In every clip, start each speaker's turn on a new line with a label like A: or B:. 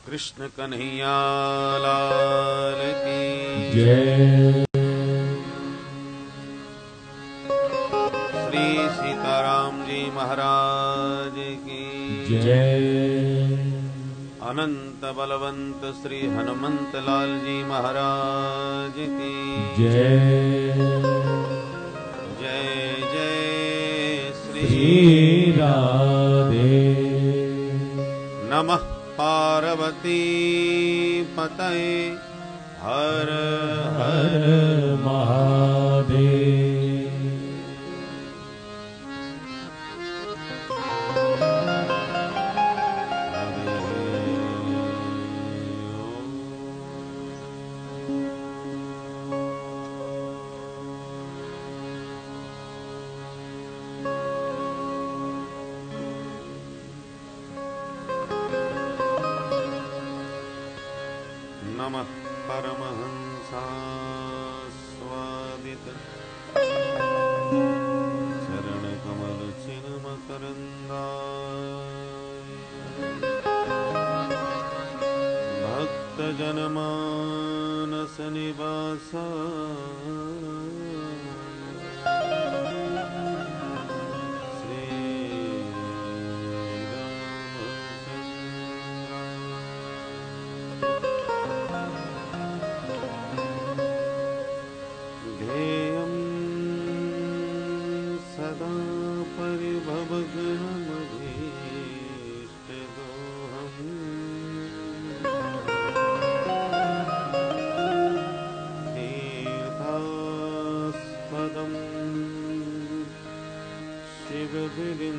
A: कृष्ण कन्हैया लाल की जय। श्री सीताराम जी महाराज की जय। अनंत बलवंत श्री हनुमंत लाल जी महाराज की जय। जय जय श्री राधे। नमः पार्वती पतये हर हर महादेव। नमः परमहंसास्वादित चरणकमल चिन्मकरन्दाय भक्तजनमानस सदा परिभवग्नमभीष्टदोहम् तीर्थास्पदं शिवविरिञ्चिनुतं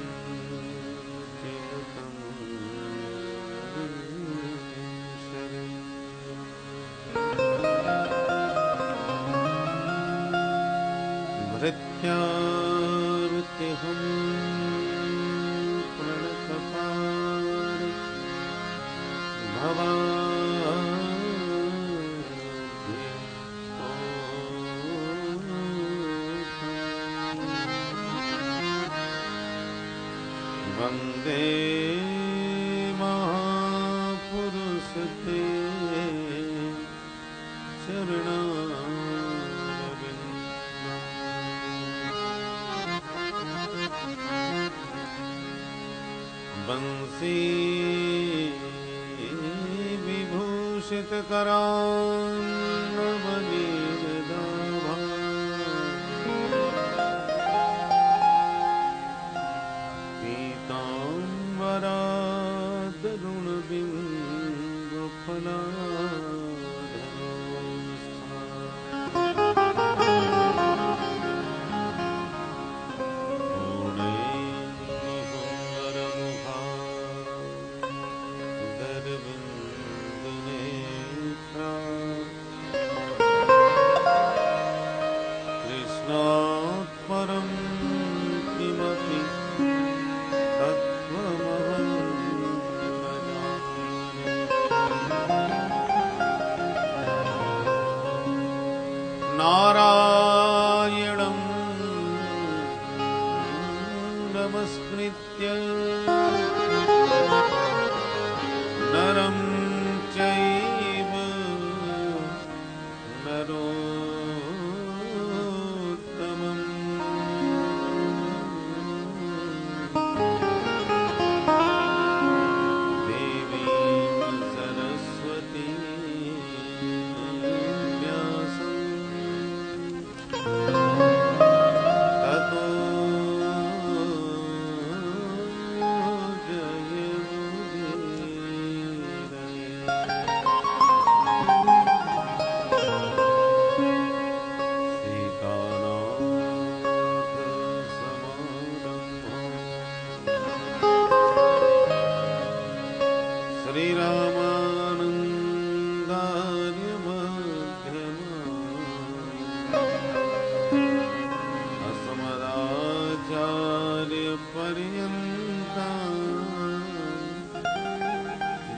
A: भृत्यार्तिहं प्रणतपार वन्दे महापुरुष ते बंसी विभूषित करान्नवनीरदाभा पीताम्बरादरुणबिम्बफला नारायणं नमस्कृत्य नरं चैव नरोत्तमम् देवीं सरस्वतीं व्यासं ततो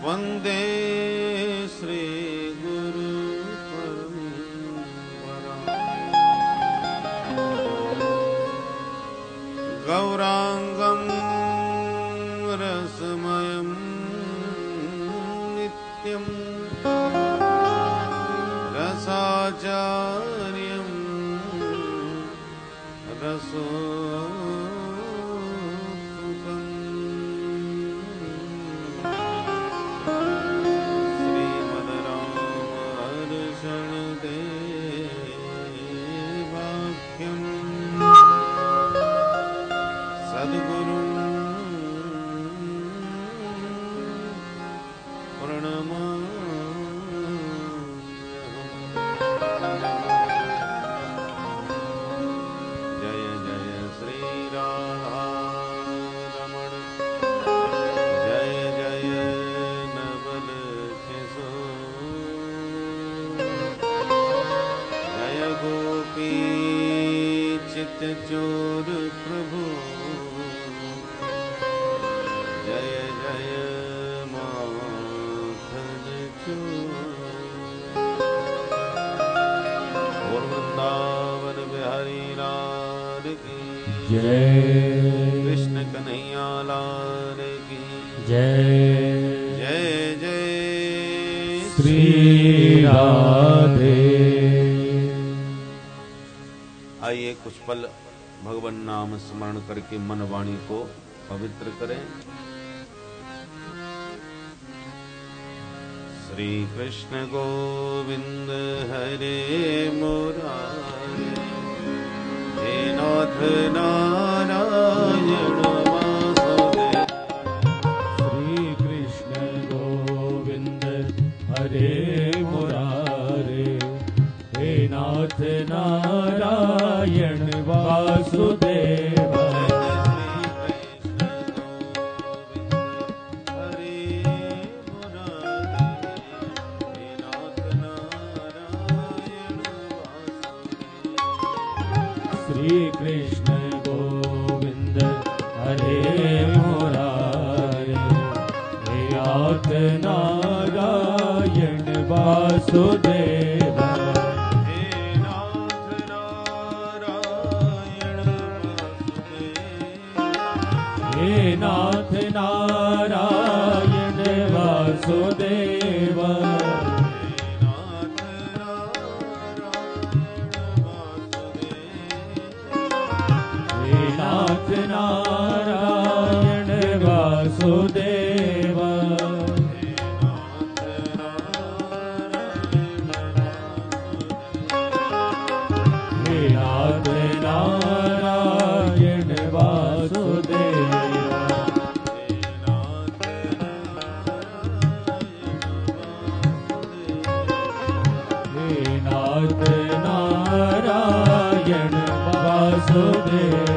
A: वंदे श्री गुरु परंपरा गौरांगं रसमयं नित्यं रसाचार्यं सद्गुरु जय जय श्री राधा रमण जय जय नवल किशोर जय गोपी चित चोर प्रभु जय जय माखन चोर और वृंदावन बिहारी लाल की
B: जय
A: कृष्ण कन्हैया लाल की
B: जय
A: जय जय
B: श्री राधे।
A: आइए कुछ पल भगवान नाम स्मरण करके मन वाणी को पवित्र करें। श्री कृष्ण गोविंद हरे मुरारे हे नाथ नारायण वासुदेव।
B: श्री कृष्ण गोविंद हरे मुरारे हे नाथ नारायण वासुदेव। श्री कृष्ण गोविंद हरे मुरारे हे नाथ नारायण वासुदेव। हे नाथ नारायण वासुदेव। नाथ नारायण वासुदेव। हे नाथ नारायण वासुदेव। हे नाथ नारायण वासुदेव।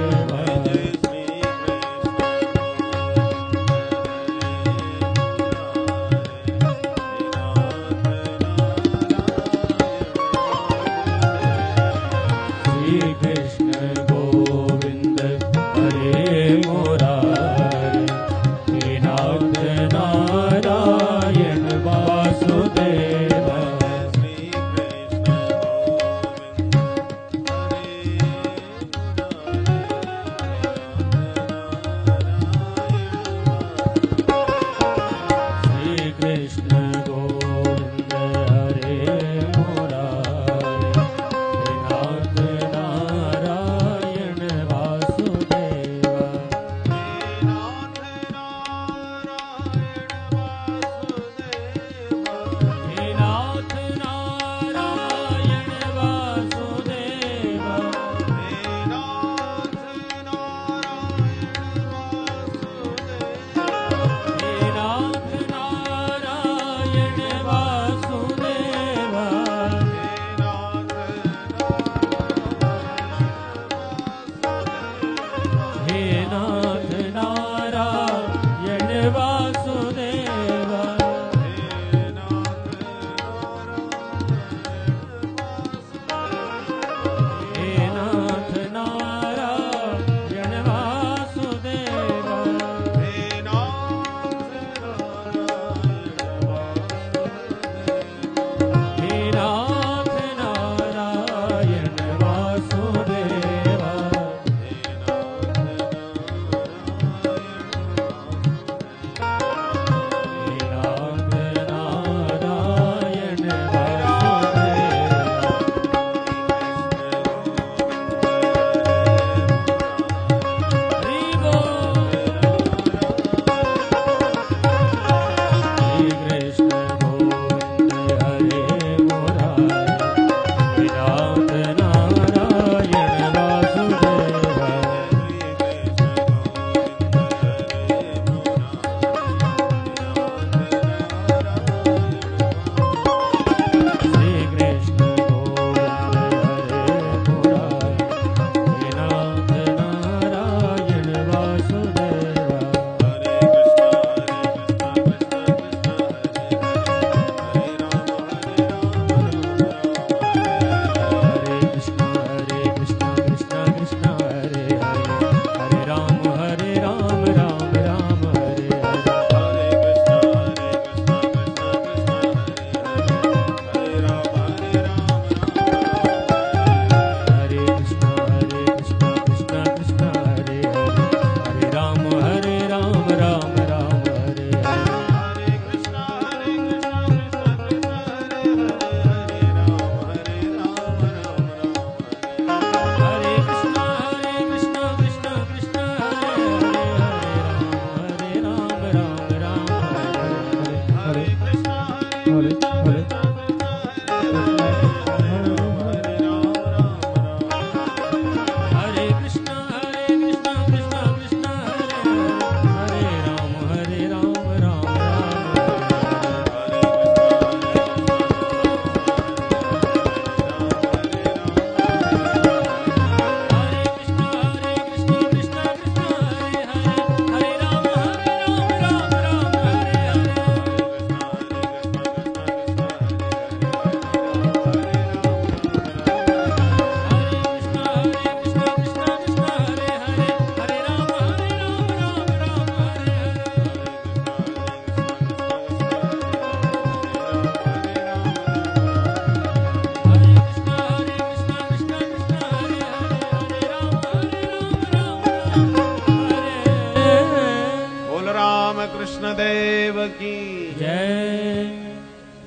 A: की
B: जय।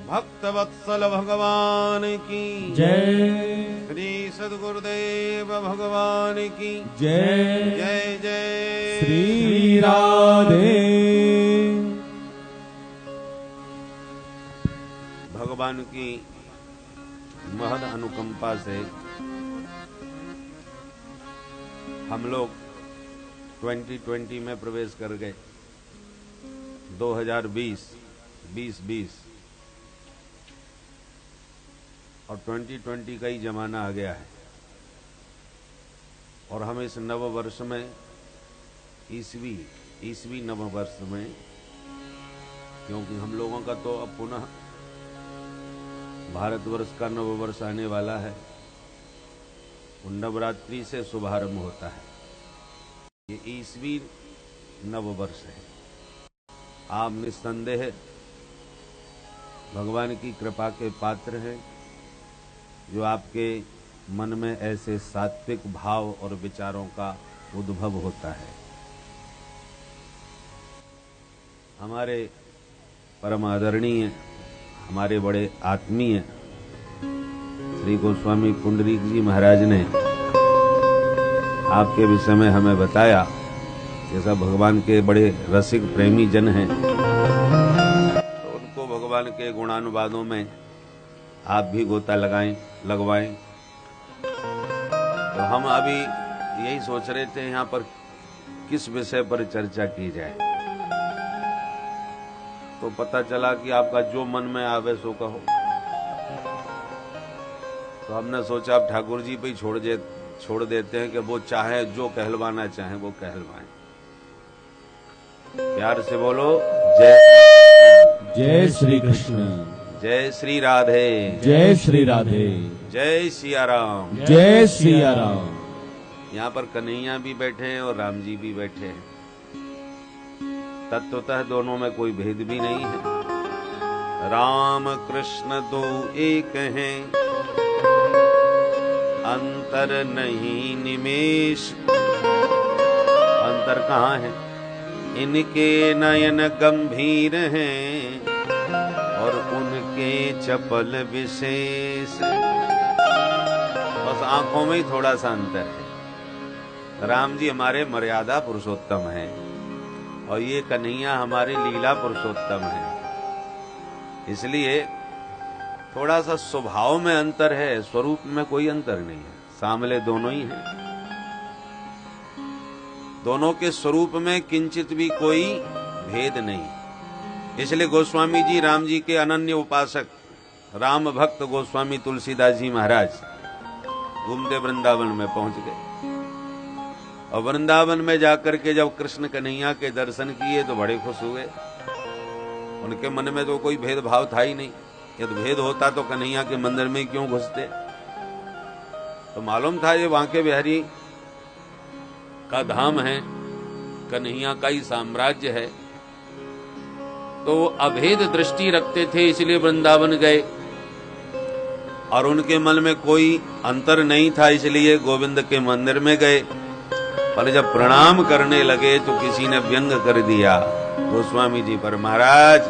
A: भक्त वत्सल भगवान की
B: जय।
A: श्री सद्गुरुदेव भगवान की
B: जय।
A: जय जय
B: श्री राधे।
A: भगवान की महद अनुकंपा से हम लोग 2020 में प्रवेश कर गए। 2020 और 2020 का ही जमाना आ गया है। और हम इस नव वर्ष में ईसवी नव वर्ष में, क्योंकि हम लोगों का तो अब पुनः भारतवर्ष का नव वर्ष आने वाला है, नवरात्रि से शुभारंभ होता है। ये ईसवी नव वर्ष है। आप निस्संदेह भगवान की कृपा के पात्र हैं, जो आपके मन में ऐसे सात्विक भाव और विचारों का उद्भव होता है। हमारे परम आदरणीय, हमारे बड़े आत्मीय श्री गोस्वामी पुंडरीक जी महाराज ने आपके विषय में हमें बताया। जैसा भगवान के बड़े रसिक प्रेमी जन हैं, तो उनको भगवान के गुणानुवादों में आप भी गोता लगवाएं। तो हम अभी यही सोच रहे थे यहाँ पर किस विषय पर चर्चा की जाए। तो पता चला कि आपका जो मन में आवे सो कहो। तो हमने सोचा अब ठाकुर जी पे ही छोड़ देते हैं कि वो चाहे जो कहलवाना चाहे वो कहलवाएं। प्यार से बोलो
B: जय श्री कृष्ण।
A: जय श्री राधे।
B: जय श्री राधे।
A: जय सिया राम।
B: जय सिया राम।
A: यहाँ पर कन्हैया भी बैठे हैं और राम जी भी बैठे हैं। तत्वतः दोनों में कोई भेद भी नहीं है। राम कृष्ण दो एक हैं, अंतर नहीं निमेष। अंतर कहाँ है? इनके नयन गंभीर हैं और उनके चपल विशेष। बस आंखों में ही थोड़ा सा अंतर है। राम जी हमारे मर्यादा पुरुषोत्तम हैं और ये कन्हैया हमारे लीला पुरुषोत्तम है। इसलिए थोड़ा सा स्वभाव में अंतर है, स्वरूप में कोई अंतर नहीं है। सामले दोनों ही हैं। दोनों के स्वरूप में किंचित भी कोई भेद नहीं। इसलिए गोस्वामी जी राम जी के अनन्य उपासक राम भक्त गोस्वामी तुलसीदास जी महाराज घूमते वृंदावन में पहुंच गए। और वृंदावन में जाकर के जब कृष्ण कन्हैया के दर्शन किए तो बड़े खुश हुए। उनके मन में तो कोई भेदभाव था ही नहीं। यदि भेद होता तो कन्हैया के मंदिर में क्यों घुसते? तो मालूम था ये बांके बिहारी का धाम है, कन्हैया का ही साम्राज्य है। तो वो अभेद दृष्टि रखते थे, इसलिए वृंदावन गए। और उनके मन में कोई अंतर नहीं था, इसलिए गोविंद के मंदिर में गए। पर जब प्रणाम करने लगे तो किसी ने व्यंग कर दिया गोस्वामी जी पर, महाराज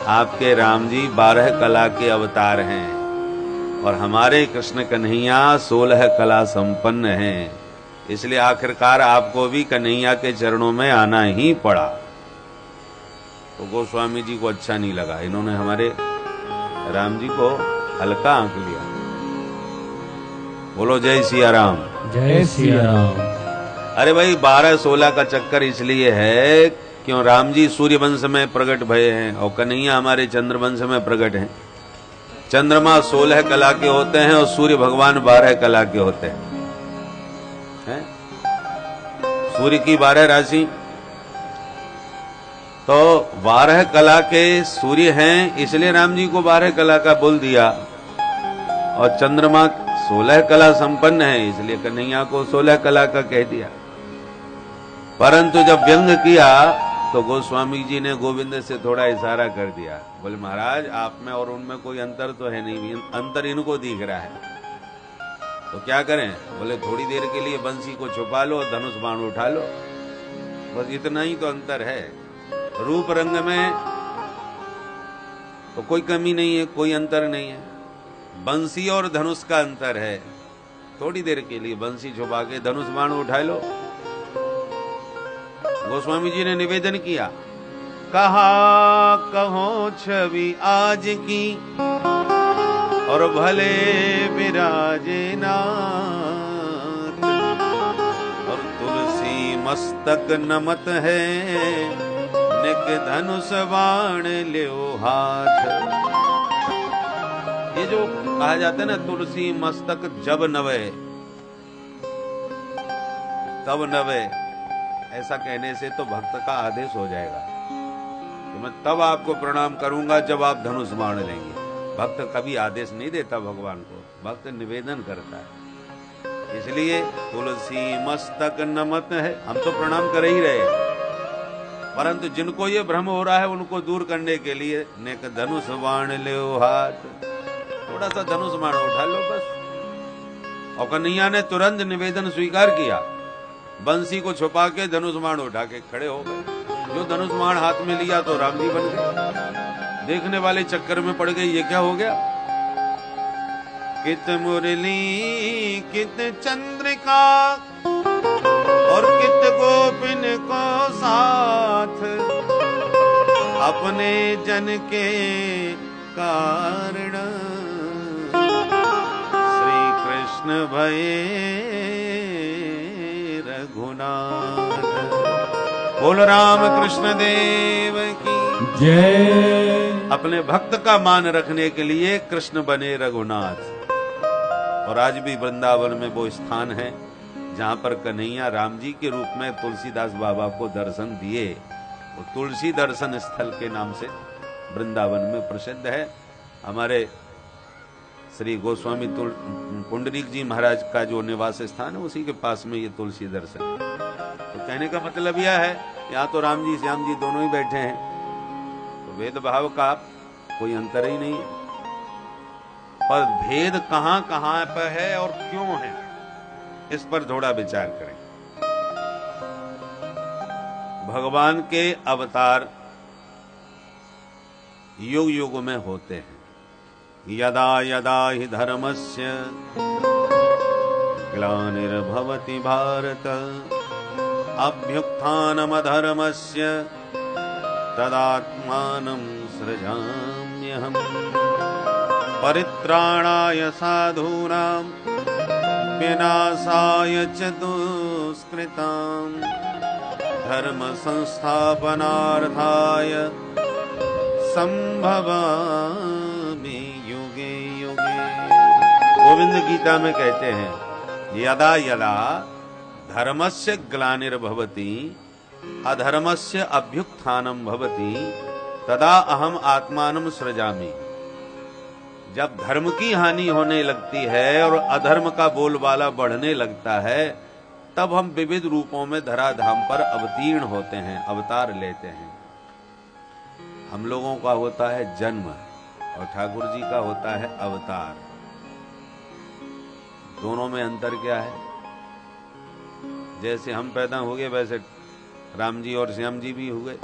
A: आपके राम जी 12 कला के अवतार हैं और हमारे कृष्ण कन्हैया 16 कला संपन्न हैं। इसलिए आखिरकार आपको भी कन्हैया के चरणों में आना ही पड़ा। तो गोस्वामी जी को अच्छा नहीं लगा। इन्होंने हमारे राम जी को हल्का आंक लिया। बोलो जय सिया राम।
B: जय सिया राम।
A: अरे भाई 12-16 का चक्कर इसलिए है क्यों राम जी सूर्य वंश में प्रकट भये हैं और कन्हैया हमारे चंद्र वंश में प्रकट हैं। चंद्रमा 16 कला के होते हैं और सूर्य भगवान 12 कला के होते हैं। सूर्य की 12 राशि, तो 12 कला के सूर्य हैं, इसलिए राम जी को 12 कला का बोल दिया। और चंद्रमा 16 कला संपन्न है, इसलिए कन्हैया को 16 कला का कह दिया। परंतु जब व्यंग किया तो गोस्वामी जी ने गोविंद से थोड़ा इशारा कर दिया। बोले महाराज आप में और उनमें कोई अंतर तो है नहीं, अंतर इनको दिख रहा है। तो क्या करें? बोले थोड़ी देर के लिए बंसी को छुपा लो, धनुष बाण उठा लो, बस इतना ही तो अंतर है। रूप रंग में तो कोई कमी नहीं है, कोई अंतर नहीं है। बंसी और धनुष का अंतर है। थोड़ी देर के लिए बंसी छुपा के धनुष बाण उठा लो। गोस्वामी जी ने निवेदन किया, कहा कहो छवि आज की और भले विराजे नाथ, और तुलसी मस्तक नमत है, निक धनुष बाण ल्यो हाथ। ये जो कहा जाता है ना, तुलसी मस्तक जब नवे तब नवे, ऐसा कहने से तो भक्त का आदेश हो जाएगा कि मैं तब आपको प्रणाम करूंगा जब आप धनुष बाण लेंगे। भक्त कभी आदेश नहीं देता भगवान को, भक्त निवेदन करता है। इसलिए तुलसी मस्तक नमत है, हम तो प्रणाम कर ही रहे, परंतु जिनको ये भ्रम हो रहा है उनको दूर करने के लिए नेक धनुष बाण ल्यो हाथ, थोड़ा सा धनुष बाण उठा लो बस। और कन्हैया ने तुरंत निवेदन स्वीकार किया, बंसी को छुपा के धनुष बाण उठा के खड़े हो गए। जो धनुष बाण हाथ में लिया तो राम जी बन गए। देखने वाले चक्कर में पड़ गए, ये क्या हो गया। कित मुरली कित चंद्रिका और कित गोपिन को साथ, अपने जन के कारण श्री कृष्ण भये रघुनाथ। बोल राम कृष्ण देव की
B: जय।
A: अपने भक्त का मान रखने के लिए कृष्ण बने रघुनाथ। और आज भी वृंदावन में वो स्थान है जहां पर कन्हैया राम जी के रूप में तुलसीदास बाबा को दर्शन दिए। वो तुलसी दर्शन स्थल के नाम से वृंदावन में प्रसिद्ध है। हमारे श्री गोस्वामी पुंडरीक जी महाराज का जो निवास स्थान है उसी के पास में ये तुलसी दर्शन है। तो कहने का मतलब यह है, यहाँ तो राम जी श्याम जी दोनों ही बैठे हैं, तो भेदभाव का कोई अंतर ही नहीं है। पर भेद कहां कहां पर है और क्यों है, इस पर थोड़ा विचार करें। भगवान के अवतार युग युग में होते हैं। यदा यदा हि धर्मस्य ग्लानिर्भवति भारत, अभ्युत्थानमधर्मस्य तदात्मानं सृजाम्यहम्। परित्राणाय साधूनां विनाशाय च दुष्कृतां, धर्म संस्थापनार्थाय संभवामि युगे युगे। गोविंद गीता में कहते हैं, यदा यदा धर्मस्य ग्लानिर्भवति अधर्मस्य अभ्युत्थानं भवति तदा अहम आत्मानं सृजामि। जब धर्म की हानि होने लगती है और अधर्म का बोलबाला बढ़ने लगता है, तब हम विविध रूपों में धराधाम पर अवतीर्ण होते हैं, अवतार लेते हैं। हम लोगों का होता है जन्म और ठाकुर जी का होता है अवतार। दोनों में अंतर क्या है? जैसे हम पैदा हो गए वैसे राम जी और श्याम जी भी हुए।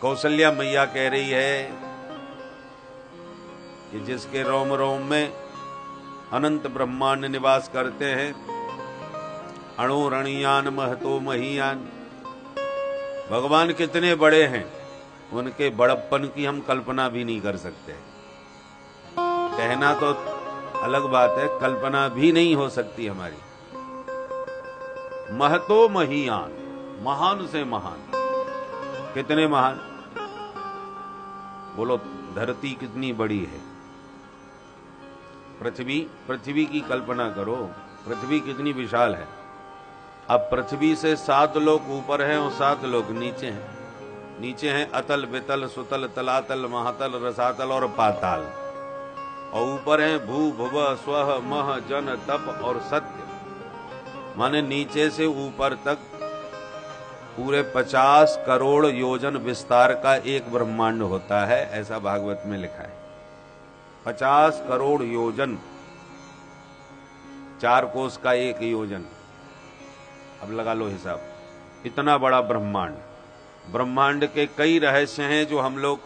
A: कौशल्या मैया कह रही है कि जिसके रोम रोम में अनंत ब्रह्मांड निवास करते हैं, अणुरणीयान महतो महीयान, भगवान कितने बड़े हैं, उनके बड़प्पन की हम कल्पना भी नहीं कर सकते। कहना तो अलग बात है, कल्पना भी नहीं हो सकती हमारी। महतो महीयान, महान से महान। कितने महान? बोलो, धरती कितनी बड़ी है। पृथ्वी की कल्पना करो, पृथ्वी कितनी विशाल है। अब पृथ्वी से 7 लोक ऊपर हैं और 7 लोक नीचे हैं। नीचे हैं अतल वितल सुतल तलातल महातल रसातल और पाताल, और ऊपर हैं भू भुव स्व मह जन तप और सत्य। माने नीचे से ऊपर तक पूरे 50 करोड़ योजन विस्तार का एक ब्रह्मांड होता है, ऐसा भागवत में लिखा है। 50 करोड़ योजन, 4 कोस का एक योजन। अब लगा लो हिसाब, इतना बड़ा ब्रह्मांड। ब्रह्मांड के कई रहस्य हैं जो हम लोग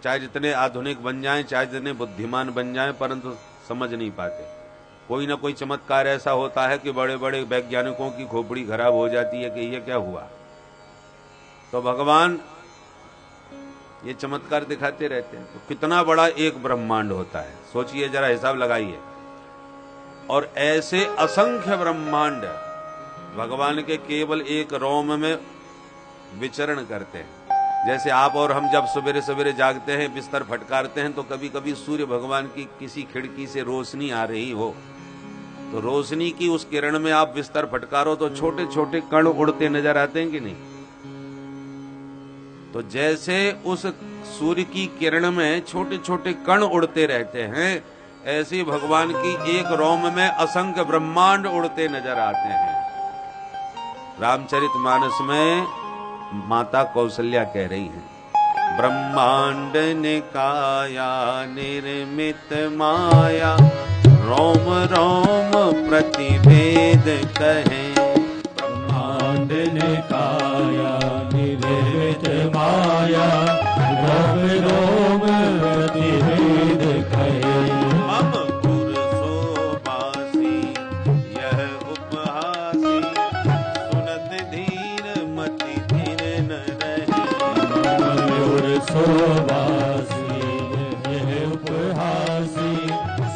A: चाहे जितने आधुनिक बन जाएं, चाहे जितने बुद्धिमान बन जाएं, परंतु समझ नहीं पाते। कोई ना कोई चमत्कार ऐसा होता है कि बड़े बड़े वैज्ञानिकों की खोपड़ी खराब हो जाती है कि ये क्या हुआ। तो भगवान ये चमत्कार दिखाते रहते हैं। तो कितना बड़ा एक ब्रह्मांड होता है, सोचिए जरा, हिसाब लगाइए। और ऐसे असंख्य ब्रह्मांड भगवान के केवल एक रोम में विचरण करते हैं। जैसे आप और हम जब सवेरे सवेरे जागते हैं, बिस्तर फटकारते हैं, तो कभी कभी सूर्य भगवान की किसी खिड़की से रोशनी आ रही हो, तो रोशनी की उस किरण में आप बिस्तर फटकारो तो छोटे छोटे कण उड़ते नजर आते हैं कि नहीं। तो जैसे उस सूर्य की किरण में छोटे छोटे कण उड़ते रहते हैं, ऐसे भगवान की एक रोम में असंख्य ब्रह्मांड उड़ते नजर आते हैं। रामचरितमानस में माता कौशल्या कह रही हैं, ब्रह्मांड निकाया निर्मित माया, रोम रोम प्रतिवेद कहें।
B: ब्रह्मांड निकाया निर्मित माया, रोम रोम प्रतिवेद कहें।
A: मम पुरसोबासी यह उपहासी, सुनत धीर मति धीर न रहे।
B: पुरसोबासी यह उपहासी,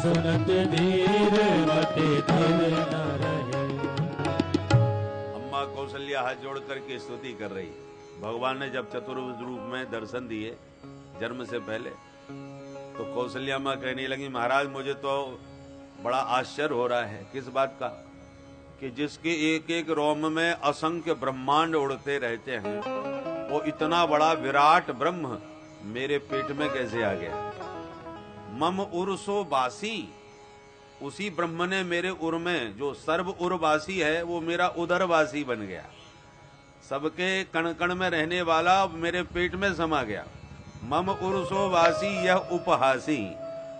B: सुनत धीर मति धीर न रहे।
A: अम्मा कौशल्या हाथ जोड़ करके स्तुति कर रही। भगवान ने जब चतुर्भुज रूप में दर्शन दिए जन्म से पहले, तो कौशल्या मां कहने लगी, महाराज मुझे तो बड़ा आश्चर्य हो रहा है। किस बात का? कि जिसके एक एक रोम में असंख्य ब्रह्मांड उड़ते रहते हैं, वो इतना बड़ा विराट ब्रह्म मेरे पेट में कैसे आ गया। मम उर्सो बासी, उसी ब्रह्म ने मेरे उर में, जो सर्व उर्वासी है, वो मेरा उदरवासी बन गया। सबके कण कण में रहने वाला मेरे पेट में समा गया। मम उर्सो वासी यह उपहासी,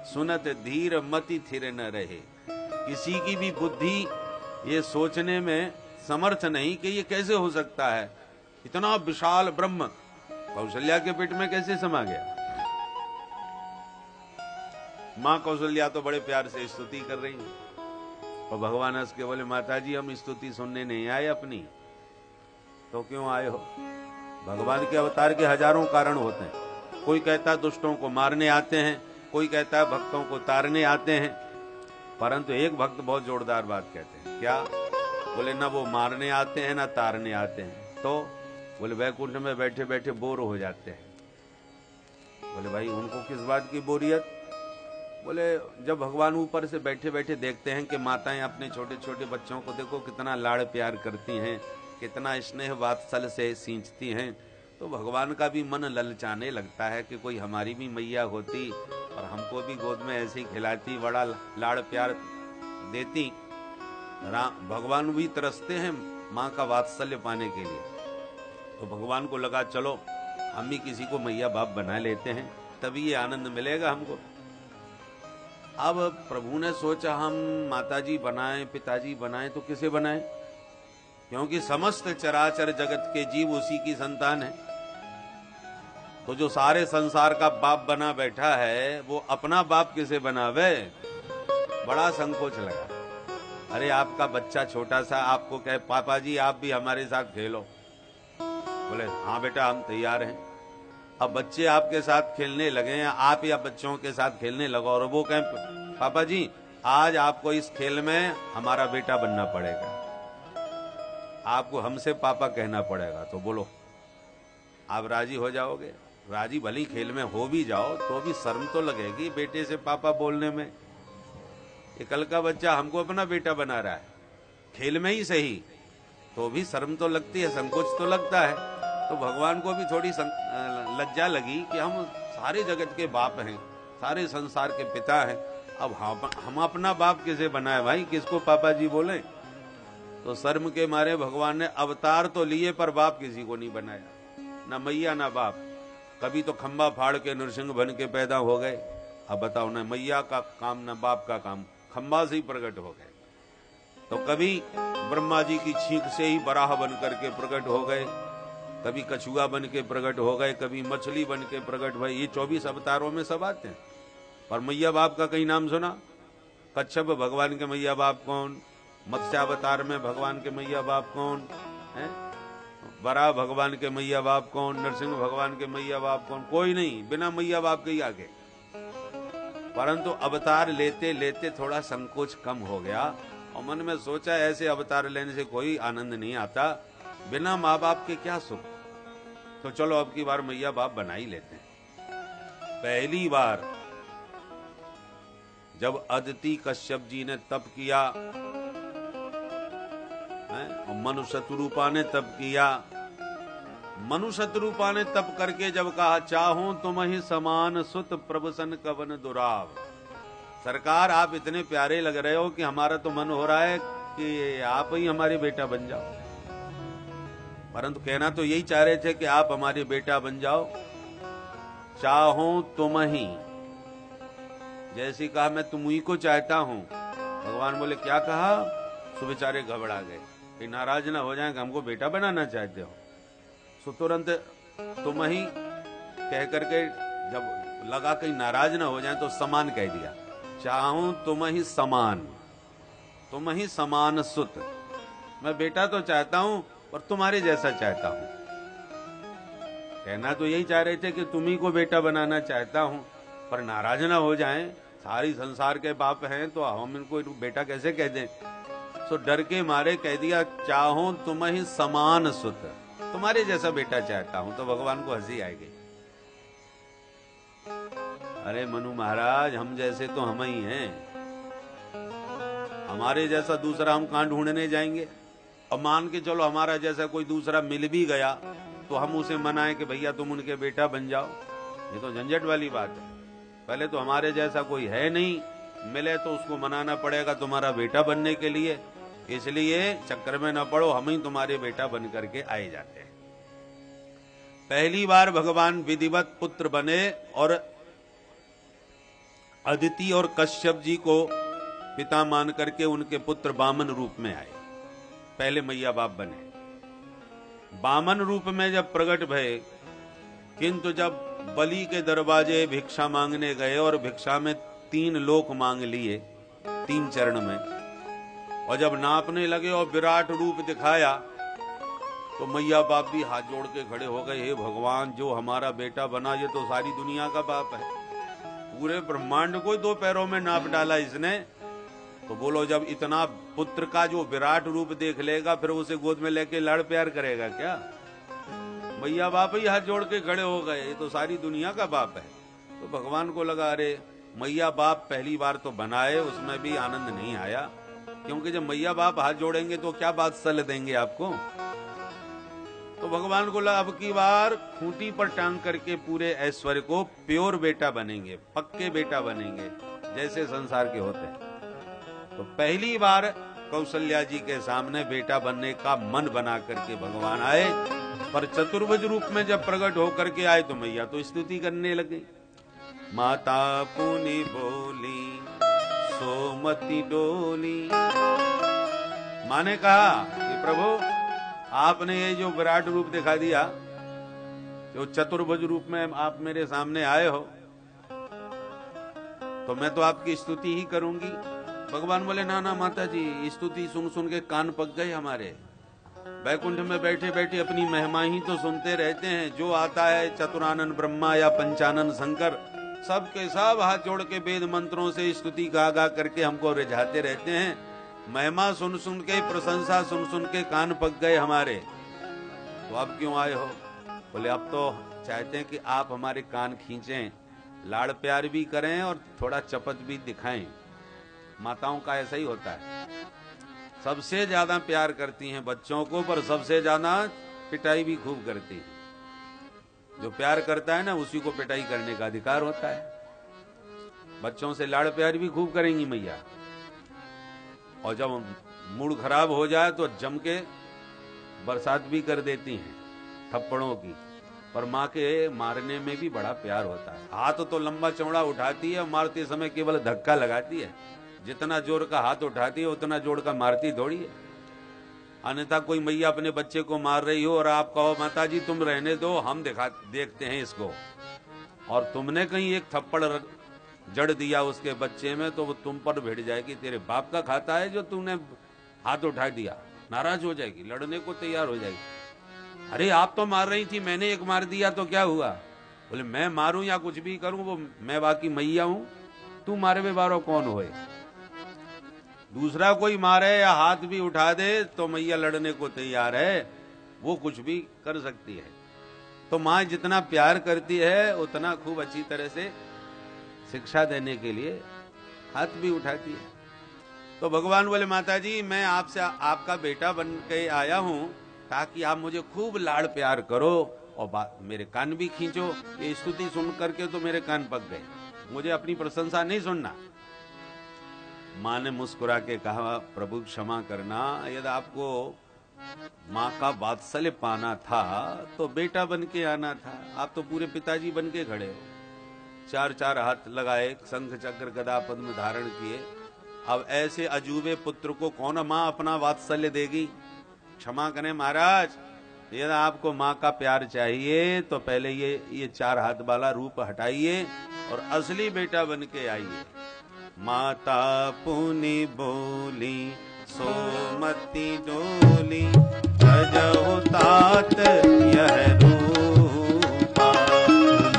A: सुनत धीर मति थिर न रहे। किसी की भी बुद्धि ये सोचने में समर्थ नहीं कि ये कैसे हो सकता है, इतना विशाल ब्रह्म कौशल्या के पेट में कैसे समा गया। मां कौशल्या तो बड़े प्यार से स्तुति कर रही है, और भगवान हंस के बोले, माता जी हम स्तुति सुनने नहीं आए अपनी। तो क्यों आए हो? भगवान के अवतार के हजारों कारण होते हैं। कोई कहता है दुष्टों को मारने आते हैं, कोई कहता है भक्तों को तारने आते हैं, परंतु एक भक्त बहुत जोरदार बात कहते हैं। क्या? बोले ना वो मारने आते हैं ना तारने आते हैं। तो बोले वैकुंठ में बैठे बैठे बोर हो जाते हैं। बोले भाई उनको किस बात की बोरियत? बोले जब भगवान ऊपर से बैठे बैठे देखते हैं कि माताएं अपने छोटे छोटे बच्चों को देखो कितना लाड़ प्यार करती हैं, कितना स्नेह वात्सल्य से सींचती हैं, तो भगवान का भी मन ललचाने लगता है कि कोई हमारी भी मैया होती और हमको भी गोद में ऐसे ही खिलाती, बड़ा लाड़ प्यार देती। भगवान भी तरसते हैं माँ का वात्सल्य पाने के लिए। तो भगवान को लगा चलो हम भी किसी को मैया बाप बना लेते हैं, तभी ये आनंद मिलेगा हमको। अब प्रभु ने सोचा हम माताजी बनाएं, पिताजी बनाएं, तो किसे बनाएं? क्योंकि समस्त चराचर जगत के जीव उसी की संतान है। तो जो सारे संसार का बाप बना बैठा है, वो अपना बाप किसे बनावे? बड़ा संकोच लगा। अरे आपका बच्चा छोटा सा आपको कहे पापा जी आप भी हमारे साथ खेलो, बोले हाँ बेटा हम तैयार हैं। अब बच्चे आपके साथ खेलने लगे हैं, आप या बच्चों के साथ खेलने लगो, और वो कहें पापा जी आज आपको इस खेल में हमारा बेटा बनना पड़ेगा, आपको हमसे पापा कहना पड़ेगा। तो बोलो आप राजी हो जाओगे? राजी भली खेल में हो भी जाओ तो भी शर्म तो लगेगी बेटे से पापा बोलने में। ये कल का बच्चा हमको अपना बेटा बना रहा है, खेल में ही सही, तो भी शर्म तो लगती है, संकोच तो लगता है। तो भगवान को भी थोड़ी लज्जा लगी कि हम सारे जगत के बाप हैं, सारे संसार के पिता हैं, अब हम अपना बाप किसे बनाए भाई, किसको पापा जी बोले। तो शर्म के मारे भगवान ने अवतार तो लिए पर बाप किसी को नहीं बनाया, ना मैया ना बाप। कभी तो खंबा फाड़ के नृसिंह बन के पैदा हो गए, अब बताओ ना मैया का काम ना बाप का काम, खंबा से ही प्रकट हो गए। तो कभी ब्रह्मा जी की छींक से ही बराह बन करके प्रकट हो गए, कभी कछुआ बन के प्रकट हो गए, कभी मछली बन के प्रकट हुए। ये 24 अवतारों में सब आते हैं। और मैया बाप का कहीं नाम सुना? कच्छप भगवान के मैया बाप कौन? मत्स्यावतार में भगवान के मैया बाप कौन है? वराह भगवान के मैया बाप कौन? नरसिंह भगवान के मैया बाप कौन? कोई नहीं, बिना मैया बाप के ही आगे। परंतु अवतार लेते लेते थोड़ा संकोच कम हो गया और मन में सोचा ऐसे अवतार लेने से कोई आनंद नहीं आता, बिना माँ बाप के क्या सुख, तो चलो अब की बार मैया बाप बना ही लेते हैं। पहली बार जब अदिति कश्यप जी ने तप किया और मनु शत्रुपा ने तप किया, मनु शत्रुपा ने तप करके जब कहा चाहूं तुम ही समान सुत प्रभु सन कवन दुराव, सरकार आप इतने प्यारे लग रहे हो कि हमारा तो मन हो रहा है कि आप ही हमारे बेटा बन जाओ। परंतु कहना तो यही चाह रहे थे कि आप हमारे बेटा बन जाओ, चाहूं तुम ही, जैसे कहा मैं तुम ही को चाहता हूं। भगवान बोले क्या कहा? सो बेचारे घबरा गए कि नाराज ना हो जाए कि हमको बेटा बनाना चाहते हो। सो तुरंत तुम ही कह करके जब लगा कहीं नाराज ना हो जाए तो समान कह दिया, चाहूं तुम ही समान, तुम ही समान सुत। मैं बेटा तो चाहता हूं पर तुम्हारे जैसा चाहता हूं। कहना तो यही चाह रहे थे कि तुम ही को बेटा बनाना चाहता हूं, पर नाराज ना हो जाएं, सारी संसार के बाप हैं तो हम इनको बेटा कैसे कह दें। सो डर के मारे कह दिया चाहूं तुम ही समान सुत, तुम्हारे जैसा बेटा चाहता हूं। तो भगवान को हंसी आएगी। अरे मनु महाराज, हम जैसे तो हम ही हैं, हमारे जैसा दूसरा हम कहां ढूंढने जाएंगे? और मान के चलो हमारा जैसा कोई दूसरा मिल भी गया तो हम उसे मनाएं कि भैया तुम उनके बेटा बन जाओ, ये तो झंझट वाली बात है। पहले तो हमारे जैसा कोई है नहीं, मिले तो उसको मनाना पड़ेगा तुम्हारा बेटा बनने के लिए। इसलिए चक्कर में न पड़ो, हम ही तुम्हारे बेटा बन करके आए जाते हैं। पहली बार भगवान विधिवत पुत्र बने और अदिति और कश्यप जी को पिता मान करके उनके पुत्र वामन रूप में आए। पहले मैया बाप बने, वामन रूप में जब प्रकट भये, किंतु जब बलि के दरवाजे भिक्षा मांगने गए और भिक्षा में 3 लोक मांग लिए 3 चरण में, और जब नापने लगे और विराट रूप दिखाया तो मैया बाप भी हाथ जोड़ के खड़े हो गए, हे भगवान, जो हमारा बेटा बना ये तो सारी दुनिया का बाप है, पूरे ब्रह्मांड को 2 पैरों में नाप डाला इसने। तो बोलो, जब इतना पुत्र का जो विराट रूप देख लेगा फिर उसे गोद में लेके लाड़ प्यार करेगा क्या? मैया बाप ही हाथ जोड़ के खड़े हो गए, ये तो सारी दुनिया का बाप है। तो भगवान को लगा अरे मैया बाप पहली बार तो बनाए, उसमें भी आनंद नहीं आया, क्योंकि जब मैया बाप हाथ जोड़ेंगे तो क्या बात सल देंगे आपको। तो भगवान को लगा अब की बार खूंटी पर टांग करके पूरे ऐश्वर्य को प्योर बेटा बनेंगे, पक्के बेटा बनेंगे जैसे संसार के होते हैं। तो पहली बार कौशल्या जी के सामने बेटा बनने का मन बना करके भगवान आए, पर चतुर्भुज रूप में जब प्रकट होकर के आए तो मैया तो स्तुति करने लगी। माता पुनि बोली सोमति डोली, माने कहा कि प्रभु आपने ये जो विराट रूप दिखा दिया, जो चतुर्भुज रूप में आप मेरे सामने आए हो, तो मैं तो आपकी स्तुति ही करूंगी। भगवान बोले ना ना माता जी, स्तुति सुन सुन के कान पक गए हमारे, वैकुंठ में बैठे बैठे अपनी महिमा ही तो सुनते रहते हैं। जो आता है चतुरानन ब्रह्मा या पंचानन शंकर, सबके सब हाथ जोड़ के वेद मंत्रों से स्तुति गा गा करके हमको रिझाते रहते हैं। महिमा सुन सुन के, प्रशंसा सुन सुन के कान पक गए हमारे, तो अब क्यों आए हो? बोले अब तो चाहते हैं कि आप हमारे कान खींचें, लाड़ प्यार भी करें और थोड़ा चपत भी दिखाएं। माताओं का ऐसा ही होता है, सबसे ज्यादा प्यार करती हैं बच्चों को, पर सबसे ज्यादा पिटाई भी खूब करती है। जो प्यार करता है ना, उसी को पिटाई करने का अधिकार होता है। बच्चों से लाड़ प्यार भी खूब करेंगी मैया, और जब मूड खराब हो जाए तो जम के बरसात भी कर देती हैं थप्पड़ों की। पर माँ के मारने में भी बड़ा प्यार होता है। हाथ तो लंबा चौड़ा उठाती है, मारते समय केवल धक्का लगाती है। जितना जोर का हाथ उठाती है उतना जोर का मारती थोड़ी है। अन्यथा कोई मैया अपने बच्चे को मार रही हो और आप कहो माता जी तुम रहने दो, हम देखते हैं इसको, और तुमने कहीं एक थप्पड़ जड़ दिया उसके बच्चे में, तो वो तुम पर भिड़ जाएगी। तेरे बाप का खाता है जो तुमने हाथ उठा दिया, नाराज हो जाएगी, लड़ने को तैयार हो जाएगी। अरे आप तो मार रही थी, मैंने एक मार दिया तो क्या हुआ? बोले मैं मारूं या कुछ भी करूं, वो मैं बाकी मैया हूं, तू मारे में बारो कौन होए। दूसरा कोई मारे या हाथ भी उठा दे तो मैया लड़ने को तैयार है, वो कुछ भी कर सकती है। तो मां जितना प्यार करती है उतना खूब अच्छी तरह से शिक्षा देने के लिए हाथ भी उठाती है। तो भगवान बोले माता जी मैं आपसे आपका बेटा बन के आया हूं ताकि आप मुझे खूब लाड़ प्यार करो और मेरे कान भी खींचो। ये स्तुति सुन करके तो मेरे कान पक गए, मुझे अपनी प्रशंसा नहीं सुनना। मां ने मुस्कुरा के कहा प्रभु क्षमा करना, यदि आपको मां का वात्सल्य पाना था तो बेटा बन के आना था। आप तो पूरे पिताजी बन के खड़े हो, चार चार हाथ लगाए, शंख चक्र गदा पद्म धारण किए। अब ऐसे अजूबे पुत्र को कौन मां अपना वात्सल्य देगी? क्षमा करें महाराज, यदि आपको मां का प्यार चाहिए तो पहले ये चार हाथ वाला रूप हटाइए और असली बेटा बन के आइए। माता पुनि बोली सोमती डोली, तजहु तात यह रूपा।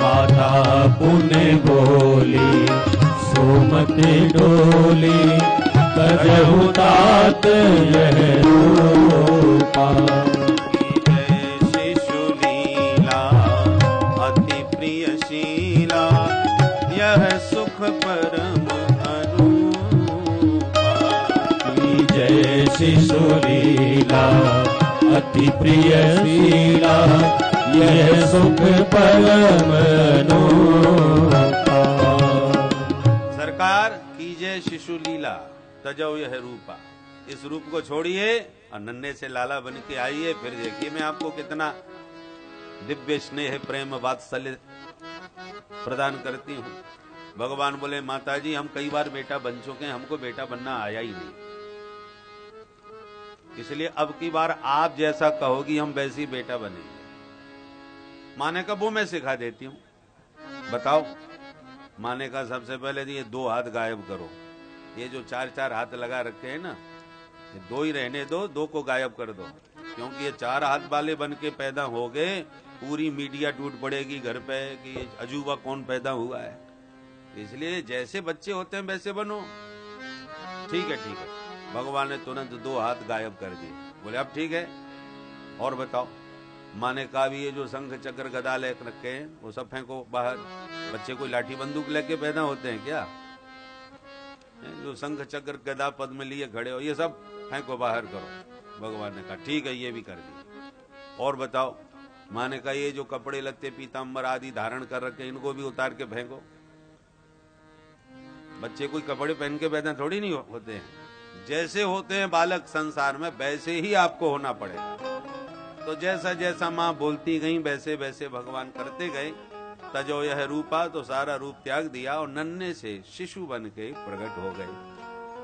B: माता पुनि बोली सोमती डोली, तजहु तात यह रूपा।
A: शिशु लीला अति प्रिय शीला, यह सुख परम अनुपा।
B: जय शिशु लीला अति प्रिय शीला, यह सुख परम अनुपा।
A: सरकार कीजिए शिशु लीला, तजो यह रूपा। इस रूप को छोड़िए और नन्हे से लाला बन के आइए, फिर देखिए मैं आपको कितना दिव्य स्नेह प्रेम वात्सल्य प्रदान करती हूँ। भगवान बोले माता जी हम कई बार बेटा बन चुके हैं, हमको बेटा बनना आया ही नहीं, इसलिए अब की बार आप जैसा कहोगी हम वैसी बेटा बनेंगे। माने का वो मैं सिखा देती हूँ, बताओ। माने का सबसे पहले ये दो हाथ गायब करो, ये जो चार चार हाथ लगा रखे हैं ना, ये दो ही रहने दो, दो को गायब कर दो, क्योंकि ये चार हाथ वाले बन के पैदा हो गए, पूरी मीडिया टूट पड़ेगी घर पे कि ये अजूबा कौन पैदा हुआ है। इसलिए जैसे बच्चे होते हैं वैसे बनो। ठीक है ठीक है। भगवान ने तुरंत दो हाथ गायब कर दिए। बोले अब ठीक है, और बताओ। माने कहा भी ये जो शंख चक्र गदा ले रखे हैं वो सब फेंको बाहर। बच्चे कोई लाठी बंदूक लेके पैदा होते हैं क्या? जो शंख चक्र गदा पद में लिए खड़े हो ये सब फेंको बाहर करो। भगवान ने कहा ठीक है, ये भी कर दी। और बताओ। माने कहा ये जो कपड़े लत्ते पीताम्बर आदि धारण कर रखे इनको भी उतार के फेंको। बच्चे कोई कपड़े पहन के पैदा थोड़ी नहीं होते हैं, जैसे होते हैं बालक संसार में वैसे ही आपको होना पड़ेगा। तो जैसा जैसा माँ बोलती गई वैसे वैसे भगवान करते गए। तजो यह रूपा, तो सारा रूप त्याग दिया और नन्हे से शिशु बन के प्रकट हो गए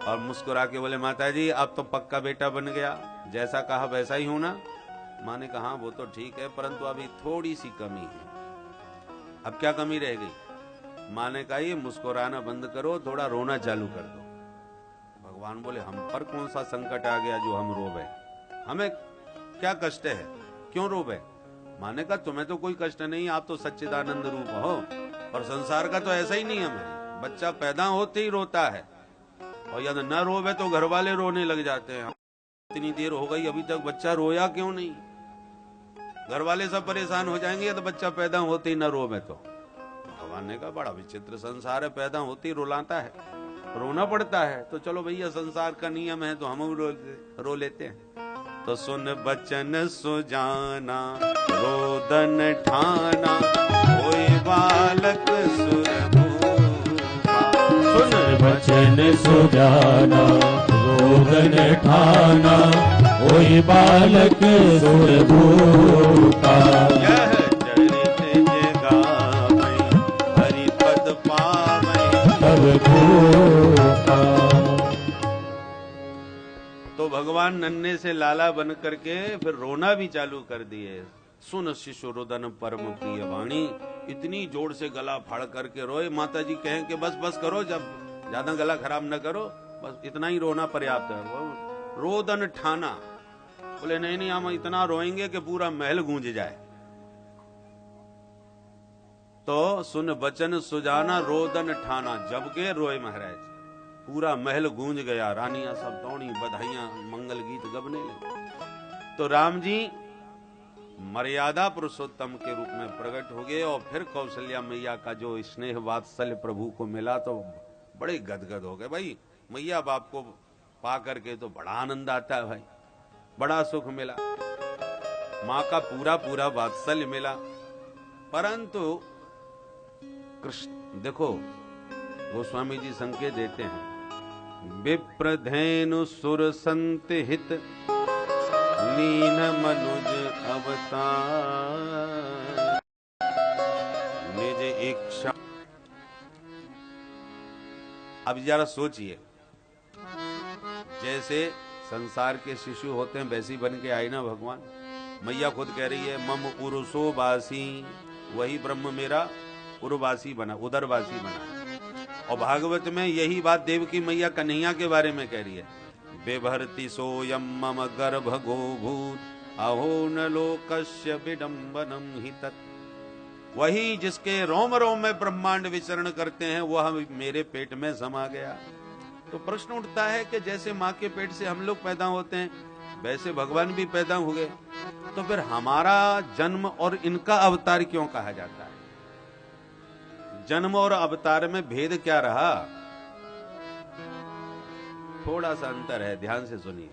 A: और मुस्कुरा के बोले माता जी अब तो पक्का बेटा बन गया, जैसा कहा वैसा ही होना। माँ ने कहा वो तो ठीक है, परंतु अभी थोड़ी सी कमी है। अब क्या कमी रह गई? माँ ने कहा ये मुस्कुराना बंद करो, थोड़ा रोना चालू कर दो। भगवान बोले हम पर कौन सा संकट आ गया जो हम रोवे? हमें क्या कष्ट है, क्यों रोवे? माने का तुम्हें तो कोई कष्ट नहीं, आप तो सच्चिदानंद रूप हो, और संसार का तो ऐसा ही नियम है, बच्चा पैदा होते ही रोता है, और यदि न रोवे तो घर वाले रोने लग जाते हैं। इतनी देर हो गई अभी तक बच्चा रोया क्यों नहीं? घर वाले सब परेशान हो जाएंगे यदि बच्चा पैदा होते ही न रोवे तो। भगवान ने कहा बड़ा विचित्र संसार है, पैदा होते ही रुलाता है, रोना पड़ता है। तो चलो भैया संसार का नियम है तो हम रो लेते हैं। तो सुन बचन सुजाना रोदन ठाना, कोई बालक सुरभूपा।
B: सुन बचन सुजाना रोदन ठाना, कोई बालक सुरभूपा।
A: यह चरित जगावै हरि पद पावै
B: तब भूपा।
A: तो तो भगवान नन्हे से लाला बन करके फिर रोना भी चालू कर दिए। सुन शिशु रुदन परम प्रिय वाणी, इतनी जोर से गला फाड़ करके रोए। माता जी कहें कि बस बस करो, जब ज्यादा गला खराब न करो, बस इतना ही रोना पर्याप्त है। वो रोदन ठाना, बोले नहीं नहीं हम इतना रोएंगे कि पूरा महल गूंज जाए। तो सुन बचन सुजाना रोदन ठाना, जब के रोए महाराज, पूरा महल गूंज गया। रानियां सब दौड़ी, बधाइयां, मंगल गीत गबने लगे। तो राम जी मर्यादा पुरुषोत्तम के रूप में प्रकट हो गए। और फिर कौशल्या मैया का जो स्नेह वात्सल्य प्रभु को मिला तो बड़े गदगद हो गए। भाई मैया बाप को पा करके तो बड़ा आनंद आता है भाई, बड़ा सुख मिला, माँ का पूरा पूरा वात्सल्य मिला। परंतु कृष्ण देखो, गोस्वामी जी संकेत देते हैं, विप्रधेनु सुर संत हित लीन मनुज अवतार निज इच्छा। अब जरा सोचिए, जैसे संसार के शिशु होते हैं वैसी बन के आई ना भगवान। मैया खुद कह रही है मम उरुसो वासी, वही ब्रह्म मेरा उर्वासी बना, उदरवासी बना। और भागवत में यही बात देवकी मैया कन्हैया के बारे में कह रही है, बेभरति सोयम मम गर्भ गोभूत अहो न लोकस्य विडंबनम हि तत्। वही जिसके रोम रोम में ब्रह्मांड विचरण करते हैं वह मेरे पेट में समा गया। तो प्रश्न उठता है कि जैसे माँ के पेट से हम लोग पैदा होते हैं वैसे भगवान भी पैदा हुए, तो फिर हमारा जन्म और इनका अवतार क्यों कहा जाता है? जन्म और अवतार में भेद क्या रहा? थोड़ा सा अंतर है, ध्यान से सुनिए।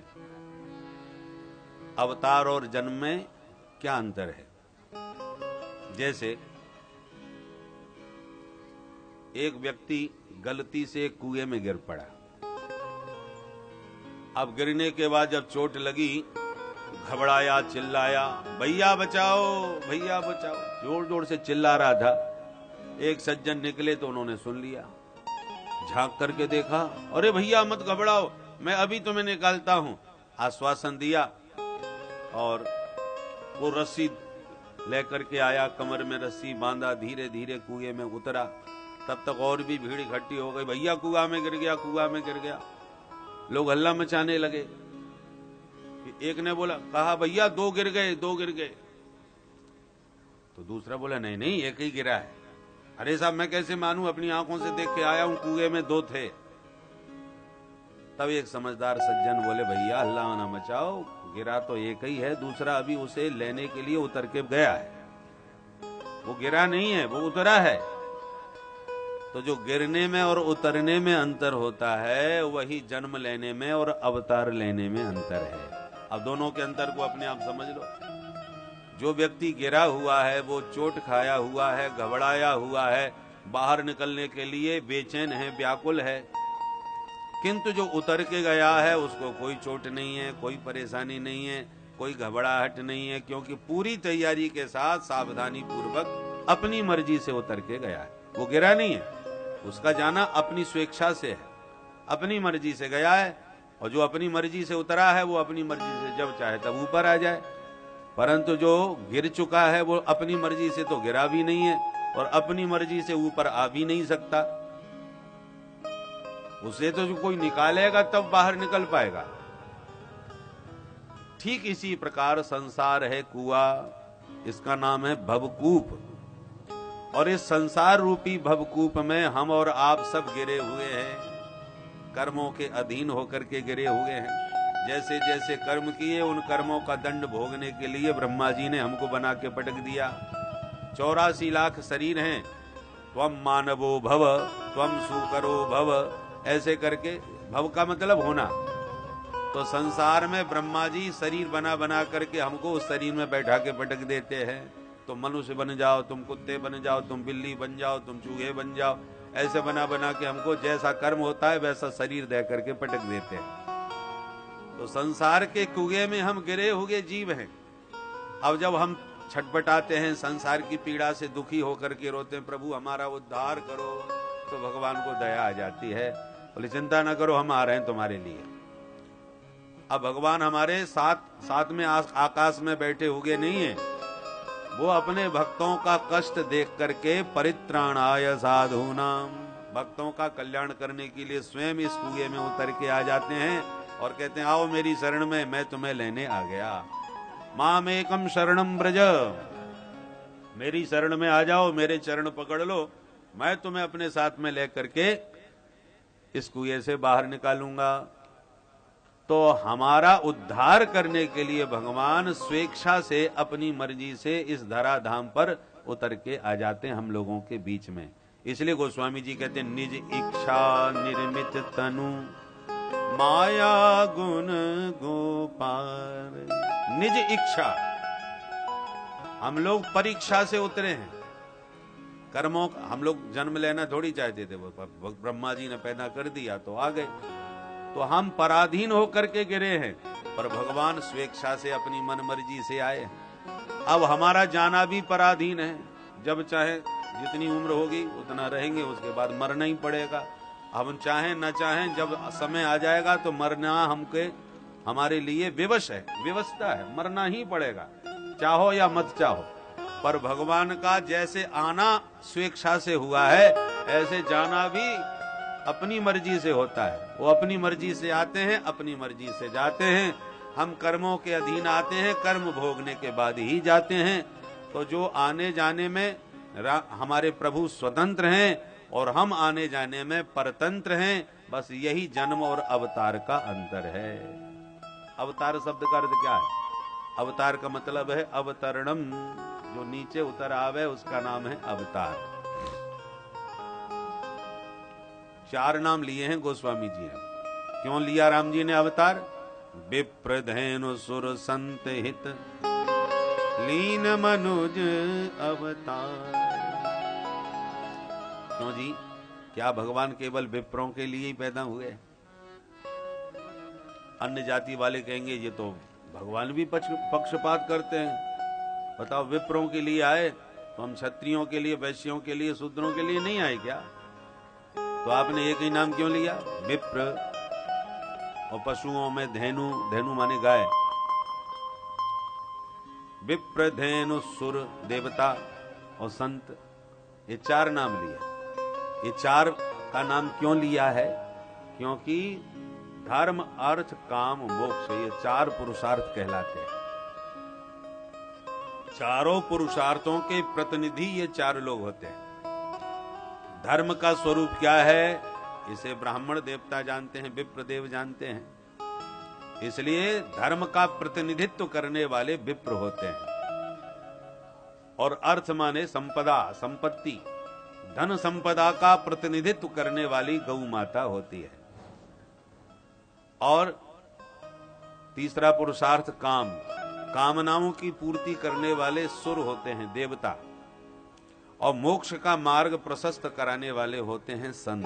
A: अवतार और जन्म में क्या अंतर है? जैसे एक व्यक्ति गलती से कुएं में गिर पड़ा। अब गिरने के बाद जब चोट लगी, घबराया, चिल्लाया, भैया बचाओ, भैया बचाओ, जोर जोर से चिल्ला रहा था। एक सज्जन निकले तो उन्होंने सुन लिया, झांक करके देखा, अरे भैया मत घबराओ, मैं अभी तुम्हें निकालता हूं। आश्वासन दिया और वो रस्सी लेकर के आया, कमर में रस्सी बांधा, धीरे धीरे कुएं में उतरा। तब तक और भी भीड़ इकट्ठी हो गई, भैया कुआं में गिर गया, कुआं में गिर गया। लोग हल्ला मचाने लगे। एक ने बोला, कहा भैया दो गिर गए, दो गिर गए। तो दूसरा बोला नहीं नहीं एक ही गिरा है। अरे साहब मैं कैसे मानूं, अपनी आंखों से देख के आया हूं, कुएं में दो थे। तब एक समझदार सज्जन बोले, भैया हल्ला ना मचाओ, गिरा तो एक ही है, दूसरा अभी उसे लेने के लिए उतर के गया है। वो गिरा नहीं है, वो उतरा है। तो जो गिरने में और उतरने में अंतर होता है, वही जन्म लेने में और अवतार लेने में अंतर है। अब दोनों के अंतर को अपने आप समझ लो। जो व्यक्ति गिरा हुआ है, वो चोट खाया हुआ है, घबराया हुआ है, बाहर निकलने के लिए बेचैन है, व्याकुल है। किंतु जो उतर के गया है उसको कोई चोट नहीं है, कोई परेशानी नहीं है, कोई घबराहट नहीं है, क्योंकि पूरी तैयारी के साथ सावधानी पूर्वक अपनी मर्जी से उतर के गया है। वो गिरा नहीं है, उसका जाना अपनी स्वेच्छा से है, अपनी मर्जी से गया है। और जो अपनी मर्जी से उतरा है वो अपनी मर्जी से जब चाहे तब ऊपर आ जाए। परंतु जो गिर चुका है वो अपनी मर्जी से तो गिरा भी नहीं है और अपनी मर्जी से ऊपर आ भी नहीं सकता। उसे तो जो कोई निकालेगा तब बाहर निकल पाएगा। ठीक इसी प्रकार संसार है कुआं, इसका नाम है भवकूप। और इस संसार रूपी भवकूप में हम और आप सब गिरे हुए हैं, कर्मों के अधीन होकर के गिरे हुए हैं। जैसे जैसे कर्म किए उन कर्मों का दंड भोगने के लिए ब्रह्मा जी ने हमको बना के पटक दिया। 84 लाख शरीर हैं। त्वम मानवो भव, त्वम सुकरो भव, ऐसे करके, भव का मतलब होना। तो संसार में ब्रह्मा जी शरीर बना बना करके हमको उस शरीर में बैठा के पटक देते हैं। तुम मनुष्य बन जाओ, तुम कुत्ते बन जाओ, तुम बिल्ली बन जाओ, तुम चूहे बन जाओ, ऐसे बना बना के हमको जैसा कर्म होता है वैसा शरीर दे करके पटक देते हैं। तो संसार के कुएं में हम गिरे हुए जीव हैं। अब जब हम छटपटाते हैं, संसार की पीड़ा से दुखी होकर के रोते हैं, प्रभु हमारा उद्धार करो, तो भगवान को दया आ जाती है, बोले चिंता ना करो हम आ रहे हैं तुम्हारे लिए। अब भगवान हमारे साथ में आकाश में बैठे हुए नहीं है, वो अपने भक्तों का कष्ट देख करके परित्राणाय साधूनाम, भक्तों का कल्याण करने के लिए स्वयं इस कुएं में उतर के आ जाते हैं और कहते हैं आओ मेरी शरण में, मैं तुम्हें लेने आ गया। माम एकम शरणम ब्रज, मेरी शरण में आ जाओ, मेरे चरण पकड़ लो, मैं तुम्हें अपने साथ में लेकर के इस कुएं से बाहर निकालूंगा। तो हमारा उद्धार करने के लिए भगवान स्वेच्छा से अपनी मर्जी से इस धराधाम पर उतर के आ जाते हैं हम लोगों के बीच में। इसलिए गोस्वामी जी कहते हैं निज इच्छा निर्मित तनु माया गुण गोपार। निज इच्छा, हम लोग परीक्षा से उतरे हैं। कर्मों, हम लोग जन्म लेना थोड़ी चाहते थे, वो ब्रह्मा जी ने पैदा कर दिया तो आ गए, तो हम पराधीन होकर के गिरे हैं, पर भगवान स्वेच्छा से अपनी मन मर्जी से आए। अब हमारा जाना भी पराधीन है, जब चाहे जितनी उम्र होगी उतना रहेंगे, उसके बाद मरना ही पड़ेगा। हम चाहें न चाहें, जब समय आ जाएगा तो मरना हमारे लिए विवश है, विवशता है, मरना ही पड़ेगा, चाहो या मत चाहो। पर भगवान का जैसे आना स्वेच्छा से हुआ है, ऐसे जाना भी अपनी मर्जी से होता है। वो अपनी मर्जी से आते हैं, अपनी मर्जी से जाते हैं। हम कर्मों के अधीन आते हैं, कर्म भोगने के बाद ही जाते हैं। तो जो आने जाने में हमारे प्रभु स्वतंत्र हैं और हम आने जाने में परतंत्र हैं, बस यही जन्म और अवतार का अंतर है। अवतार शब्द का अर्थ क्या है? अवतार का मतलब है अवतरणम, जो नीचे उतर आवे उसका नाम है अवतार। 4 नाम लिए हैं गोस्वामी जी ने। क्यों लिया राम जी ने अवतार? विप्रधेनु सुर संत हित लीन मनुज अवतार। क्यों जी? क्या भगवान केवल विप्रों के लिए ही पैदा हुए? अन्य जाति वाले कहेंगे ये तो भगवान भी पक्षपात करते हैं। बताओ, विप्रों के लिए आए तो हम क्षत्रियों के लिए, वैश्यों के लिए, शूद्रों के लिए नहीं आए क्या? तो आपने एक ही नाम क्यों लिया? विप्र। और पशुओं में धेनु, धेनु माने गाय। विप्र, धेनु, सुर देवता और संत, ये 4 नाम लिए। ये 4 का नाम क्यों लिया है? क्योंकि धर्म, अर्थ, काम, मोक्ष, ये 4 पुरुषार्थ कहलाते हैं। चारों पुरुषार्थों के प्रतिनिधि ये 4 लोग होते हैं। धर्म का स्वरूप क्या है, इसे ब्राह्मण देवता जानते हैं, विप्रदेव जानते हैं। इसलिए धर्म का प्रतिनिधित्व करने वाले विप्र होते हैं। और अर्थ माने संपदा, संपत्ति, धन संपदा का प्रतिनिधित्व करने वाली गौ माता होती है। और तीसरा पुरुषार्थ काम, कामनाओं की पूर्ति करने वाले सुर होते हैं, देवता। और मोक्ष का मार्ग प्रशस्त कराने वाले होते हैं संत।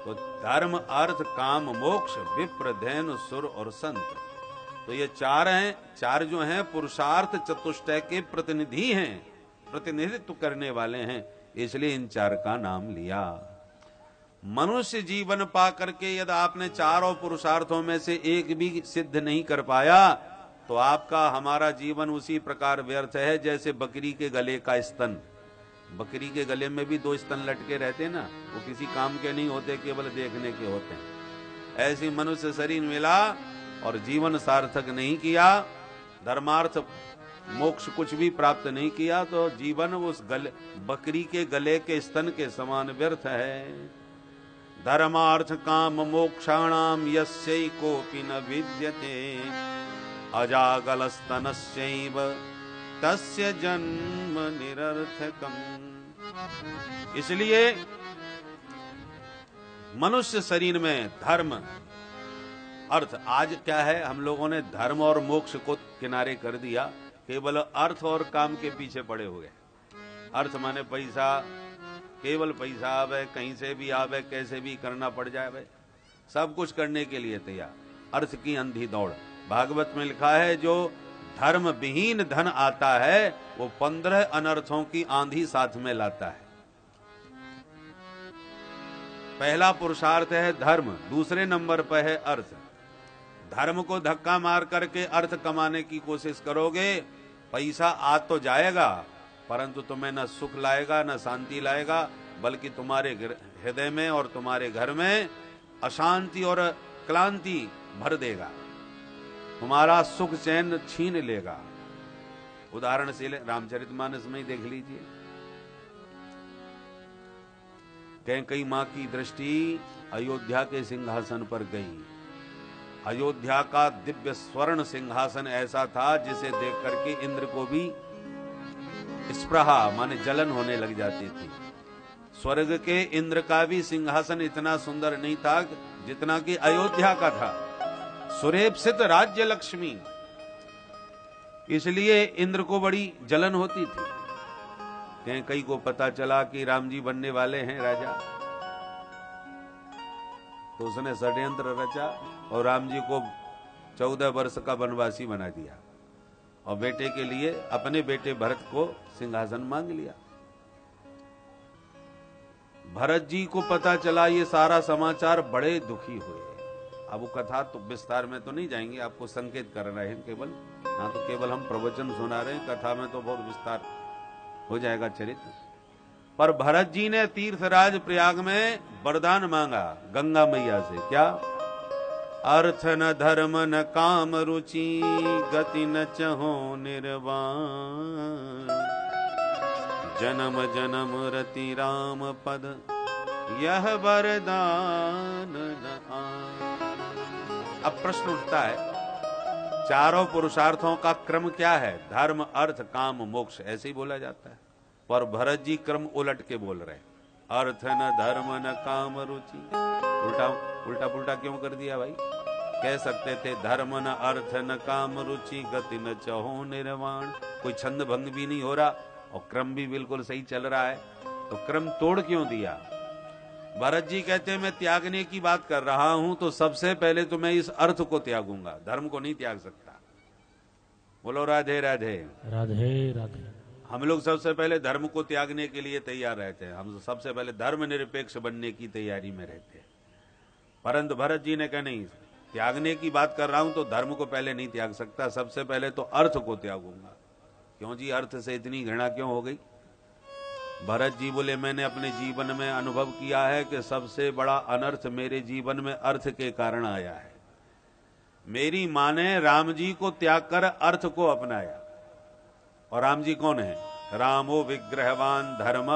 A: तो धर्म, अर्थ, काम, मोक्ष, विप्र, धैनु, सुर और संत, तो ये 4 हैं। 4 जो हैं पुरुषार्थ चतुष्टय के प्रतिनिधि हैं, प्रतिनिधित्व करने वाले हैं, इसलिए इन 4 का नाम लिया। मनुष्य जीवन पा करके यदि आपने 4 पुरुषार्थों में से एक भी सिद्ध नहीं कर पाया, तो आपका हमारा जीवन उसी प्रकार व्यर्थ है जैसे बकरी के गले का स्तन। बकरी के गले में भी 2 स्तन लटके रहते ना, वो किसी काम के नहीं होते, केवल देखने के होते हैं। ऐसी मनुष्य शरीर मिला और जीवन सार्थक नहीं किया, धर्मार्थ मोक्ष कुछ भी प्राप्त नहीं किया, तो जीवन उस बकरी के गले के स्तन के समान व्यर्थ है। धर्मार्थ काम मोक्षाणाम यस्यैकोपि न विद्यते अजागलस्तनस्यैव तस्य जन्म निरर्थकम्। इसलिए मनुष्य शरीर में धर्म, अर्थ, आज क्या है, हम लोगों ने धर्म और मोक्ष को किनारे कर दिया, केवल अर्थ और काम के पीछे पड़े हुए। अर्थ माने पैसा, केवल पैसा आवे, कहीं से भी आवे, कैसे भी करना पड़ जाए, सब कुछ करने के लिए तैयार। अर्थ की अंधी दौड़। भागवत में लिखा है जो धर्म विहीन धन आता है वो 15 अनर्थों की आंधी साथ में लाता है। पहला पुरुषार्थ है धर्म, दूसरे नंबर पर है अर्थ। धर्म को धक्का मार करके अर्थ कमाने की कोशिश करोगे, पैसा आ तो जाएगा परंतु तुम्हें न सुख लाएगा न शांति लाएगा, बल्कि तुम्हारे हृदय में और तुम्हारे घर में अशांति और क्लांति भर देगा, तुम्हारा सुख चैन छीन लेगा। उदाहरण से रामचरितमानस में ही देख लीजिए। कैकेयी मां की दृष्टि अयोध्या के सिंहासन पर गई। अयोध्या का दिव्य स्वर्ण सिंहासन ऐसा था जिसे देख करके इंद्र को भी स्पृहा माने जलन होने लग जाती थी। स्वर्ग के इंद्र का भी सिंहासन इतना सुंदर नहीं था जितना कि अयोध्या का था। सुरेप्सित राज्य लक्ष्मी, इसलिए इंद्र को बड़ी जलन होती थी। कैकेयी को पता चला कि राम जी बनने वाले हैं राजा, तो उसने षड्यंत्र रचा और राम जी को 14 वर्ष का वनवासी बना दिया और बेटे के लिए अपने बेटे भरत को सिंहासन मांग लिया। भरत जी को पता चला ये सारा समाचार, बड़े दुखी हुए। अब वो कथा तो विस्तार में तो नहीं जाएंगे, आपको संकेत कर रहे हैं केवल, ना तो केवल हम प्रवचन सुना रहे हैं, कथा में तो बहुत विस्तार हो जाएगा चरित्र। पर भरत जी ने तीर्थराज प्रयाग में वरदान मांगा गंगा मैया से, क्या? अर्थ न धर्म न काम रुचि, गति न चहो निर्वाण, जन्म जन्म रति राम पद, यह वरदान न आए। अब प्रश्न उठता है, चारों पुरुषार्थों का क्रम क्या है? धर्म अर्थ काम मोक्ष, ऐसे ही बोला जाता है। पर भरत जी क्रम उलट के बोल रहे, अर्थ न धर्म न काम रुचि। उल्टा पुल्टा क्यों कर दिया भाई? कह सकते थे धर्म न अर्थ न काम रुचि, गति न चहो निर्वाण। कोई छंद भंग भी नहीं हो रहा और क्रम भी बिल्कुल सही चल रहा है, तो क्रम तोड़ क्यों दिया? भरत जी कहते हैं मैं त्यागने की बात कर रहा हूं तो सबसे पहले तो मैं इस अर्थ को त्यागूंगा, धर्म को नहीं त्याग सकता। बोलो राधे राधे
B: राधे राधे।
A: हम लोग सबसे पहले धर्म को त्यागने के लिए तैयार रहते हैं, हम सबसे पहले धर्म निरपेक्ष बनने की तैयारी में रहते हैं। परंतु भरत जी ने कहा नहीं, त्यागने की बात कर रहा हूं तो धर्म को पहले नहीं त्याग सकता, सबसे पहले तो अर्थ को त्यागूंगा। क्यों जी, अर्थ से इतनी घृणा क्यों हो गई? भरत जी बोले मैंने अपने जीवन में अनुभव किया है कि सबसे बड़ा अनर्थ मेरे जीवन में अर्थ के कारण आया है। मेरी मां ने राम जी को त्याग कर अर्थ को अपनाया, और राम जी कौन है? रामो विग्रहवान धर्म,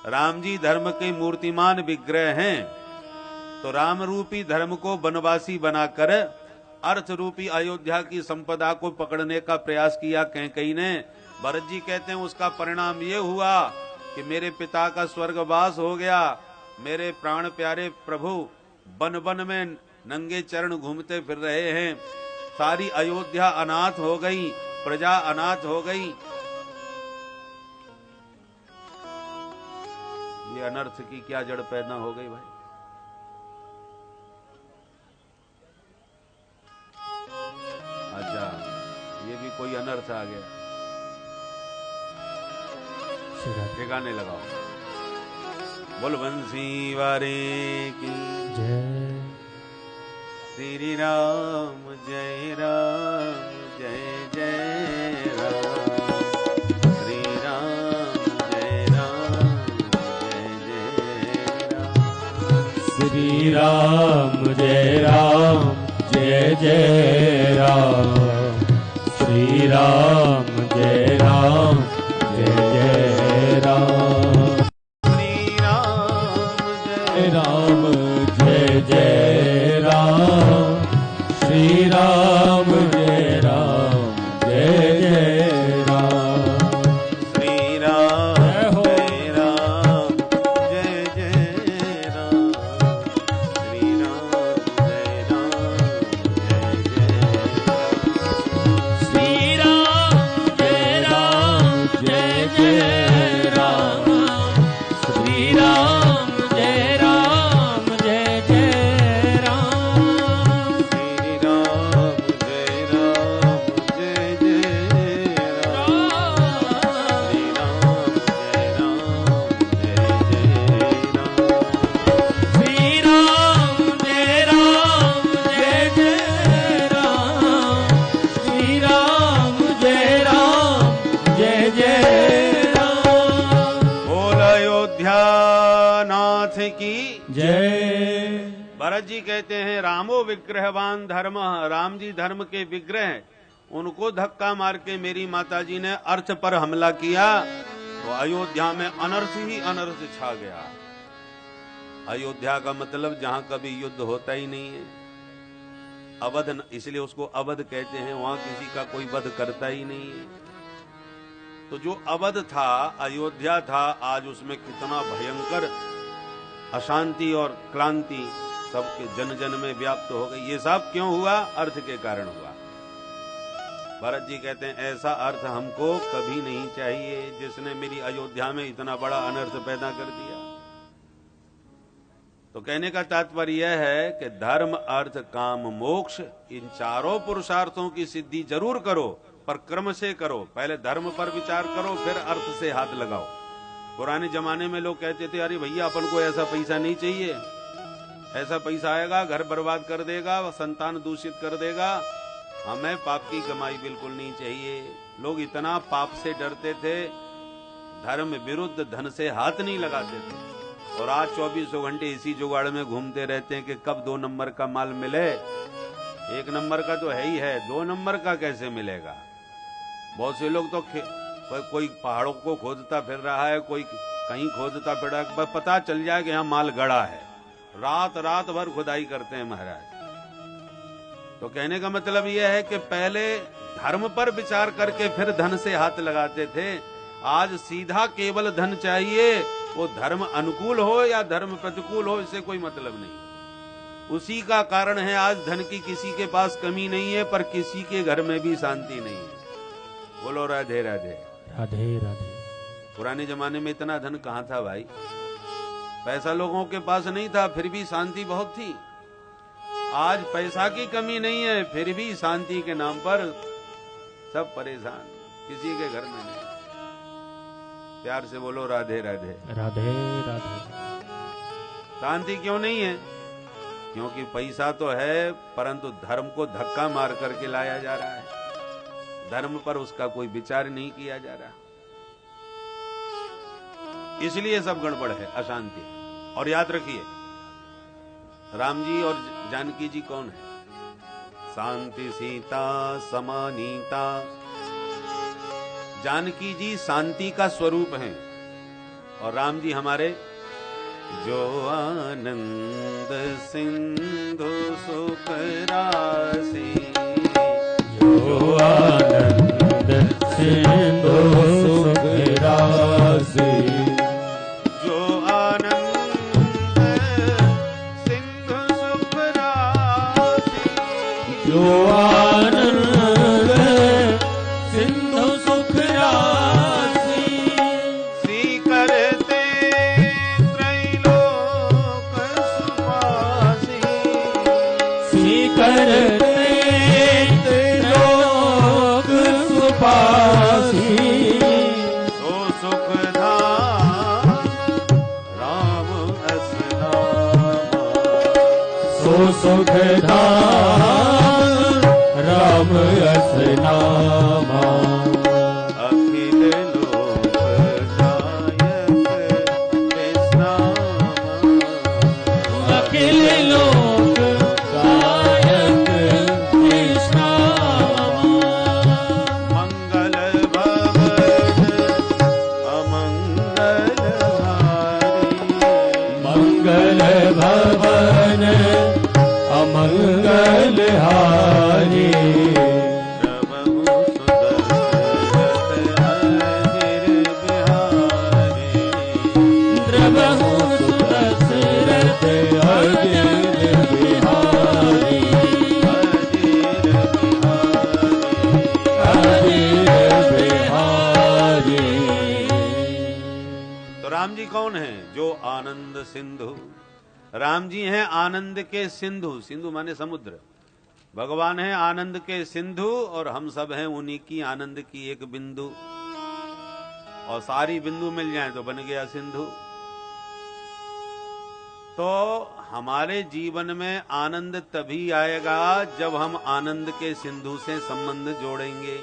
A: राम जी धर्म के मूर्तिमान विग्रह हैं। तो राम रूपी धर्म को वनवासी बनाकर अर्थ रूपी अयोध्या की संपदा को पकड़ने का प्रयास किया कैकेयी ने। भरत जी कहते हैं उसका परिणाम ये हुआ कि मेरे पिता का स्वर्गवास हो गया, मेरे प्राण प्यारे प्रभु वन वन में नंगे चरण घूमते फिर रहे हैं, सारी अयोध्या अनाथ हो गई, प्रजा अनाथ हो गई। ये अनर्थ की क्या जड़ पैदा हो गई भाई? अच्छा, ये भी कोई अनर्थ आ गया। ठिकाने लगाओ, बोल बंसी वारे की
B: जय।
A: श्री राम जय राम जय जय राम, श्री राम जय राम जय जय राम,
B: श्री राम जय राम जय जय राम, श्री राम जय राम जय जय राम,
A: श्री राम जय
B: राम जय जय राम, श्री राम जय राम जय जय राम,
A: श्री राम जय राम जय जय राम, श्री राम जय राम जय जय राम,
B: श्री राम जय राम
A: जी कहते हैं रामो विग्रहवान धर्म, राम जी धर्म के विग्रह हैं, उनको धक्का मार के मेरी माताजी ने अर्थ पर हमला किया तो अयोध्या में अनर्थ ही अनर्थ छा गया। अयोध्या का मतलब जहां कभी युद्ध होता ही नहीं है, अवध, इसलिए उसको अवध कहते हैं, वहां किसी का कोई वध करता ही नहीं है। तो जो अवध था, अयोध्या था, आज उसमें कितना भयंकर अशांति और क्रांति सबके जन जन में व्याप्त हो गई। ये सब क्यों हुआ? अर्थ के कारण हुआ। भरत जी कहते हैं ऐसा अर्थ हमको कभी नहीं चाहिए जिसने मेरी अयोध्या में इतना बड़ा अनर्थ पैदा कर दिया। तो कहने का तात्पर्य यह है कि धर्म, अर्थ, काम, मोक्ष, इन चारों पुरुषार्थों की सिद्धि जरूर करो, पर क्रम से करो। पहले धर्म पर विचार करो, फिर अर्थ से हाथ लगाओ। पुराने जमाने में लोग कहते थे अरे भैया अपन को ऐसा पैसा नहीं चाहिए, ऐसा पैसा आएगा घर बर्बाद कर देगा, संतान दूषित कर देगा, हमें पाप की कमाई बिल्कुल नहीं चाहिए। लोग इतना पाप से डरते थे, धर्म विरुद्ध धन से हाथ नहीं लगाते थे। और आज 24 घंटे इसी जुगाड़ में घूमते रहते हैं कि कब 2 नंबर का माल मिले। 1 नंबर का तो है ही है, 2 नंबर का कैसे मिलेगा। बहुत से लोग तो कोई पहाड़ों को खोदता फिर रहा है, कोई कहीं खोदता फिर रहा है, पता चल जाए कि यहाँ माल गड़ा है, रात रात भर खुदाई करते हैं महाराज। तो कहने का मतलब यह है कि पहले धर्म पर विचार करके फिर धन से हाथ लगाते थे। आज सीधा केवल धन चाहिए, वो धर्म अनुकूल हो या धर्म प्रतिकूल हो, इससे कोई मतलब नहीं। उसी का कारण है आज धन की किसी के पास कमी नहीं है, पर किसी के घर में भी शांति नहीं है। बोलो राधे राधे।
B: राधे राधे।
A: पुराने जमाने में इतना धन कहाँ था भाई, पैसा लोगों के पास नहीं था, फिर भी शांति बहुत थी। आज पैसा की कमी नहीं है, फिर भी शांति के नाम पर सब परेशान, किसी के घर में नहीं। प्यार से बोलो राधे राधे।
B: राधे राधे।
A: शांति क्यों नहीं है? क्योंकि पैसा तो है, परंतु धर्म को धक्का मार करके लाया जा रहा है, धर्म पर उसका कोई विचार नहीं किया जा रहा, इसलिए सब गड़बड़ है, अशांति है। और याद रखिए, राम जी और जानकी जी कौन है? शांति सीता समानीता। जानकी जी शांति का स्वरूप हैं और राम जी हमारे जो आनंद सिंधु सुख राशि,
B: जो आनंद सिंधु सुख राशि,
A: जो आनंद सिंधु सुख राशि,
B: जो आनंद सिंधु सुख राशि,
A: श्री करते त्रैलोक सुवासी,
B: श्री करते त्रैलोक सुवासी,
A: सो सुख धाम राम अस नामा,
B: सो सुख धाम राम अस नामा,
A: अखिल लोक गायक विश्रामा,
B: अखिल लोक गायक विश्रामा,
A: मंगल भवन अमंगल हारी,
B: मंगल भवन अमंगल हारी,
A: प्रभु सुदशरथ अजिर बिहारी,
B: द्रवहु सुदशरथ अजिर बिहारी,
A: अजिर बिहारी।
B: अजिर बिहारी।
A: तो राम जी कौन है? जो आनंद सिंधु। राम जी हैं आनंद के सिंधु, सिंधु माने समुद्र। भगवान है आनंद के सिंधु और हम सब हैं उन्हीं की आनंद की एक बिंदु, और सारी बिंदु मिल जाए तो बन गया सिंधु। तो हमारे जीवन में आनंद तभी आएगा जब हम आनंद के सिंधु से संबंध जोड़ेंगे।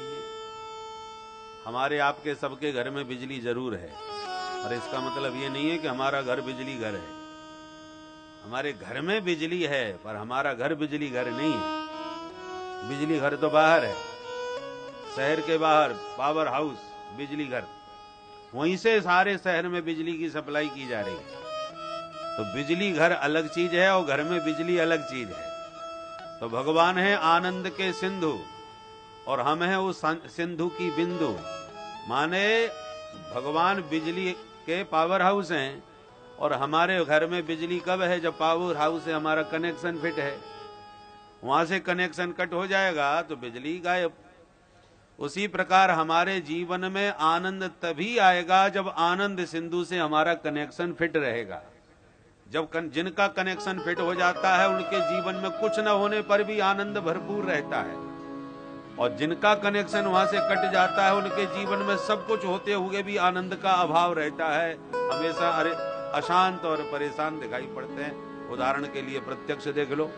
A: हमारे आपके सबके घर में बिजली जरूर है, पर इसका मतलब ये नहीं है कि हमारा घर बिजली घर है। हमारे घर में बिजली है, पर हमारा घर बिजली घर नहीं है। बिजली घर तो बाहर है, शहर के बाहर पावर हाउस बिजली घर, वहीं से सारे शहर में बिजली की सप्लाई की जा रही है। तो बिजली घर अलग चीज है और घर में बिजली अलग चीज है। तो भगवान है आनंद के सिंधु और हम हैं उस सिंधु की बिंदु। माने भगवान बिजली के पावर हाउस हैं और हमारे घर में बिजली कब है? जब पावर हाउस से हमारा कनेक्शन फिट है। वहां से कनेक्शन कट हो जाएगा तो बिजली गायब। उसी प्रकार हमारे जीवन में आनंद तभी आएगा जब आनंद सिंधु से हमारा कनेक्शन फिट रहेगा। जब जिनका कनेक्शन फिट हो जाता है उनके जीवन में कुछ न होने पर भी आनंद भरपूर रहता है, और जिनका कनेक्शन वहां से कट जाता है उनके जीवन में सब कुछ होते हुए भी आनंद का अभाव रहता है। हमेशा अशांत और परेशान दिखाई पड़ते हैं। उदाहरण के लिए प्रत्यक्ष देख लो,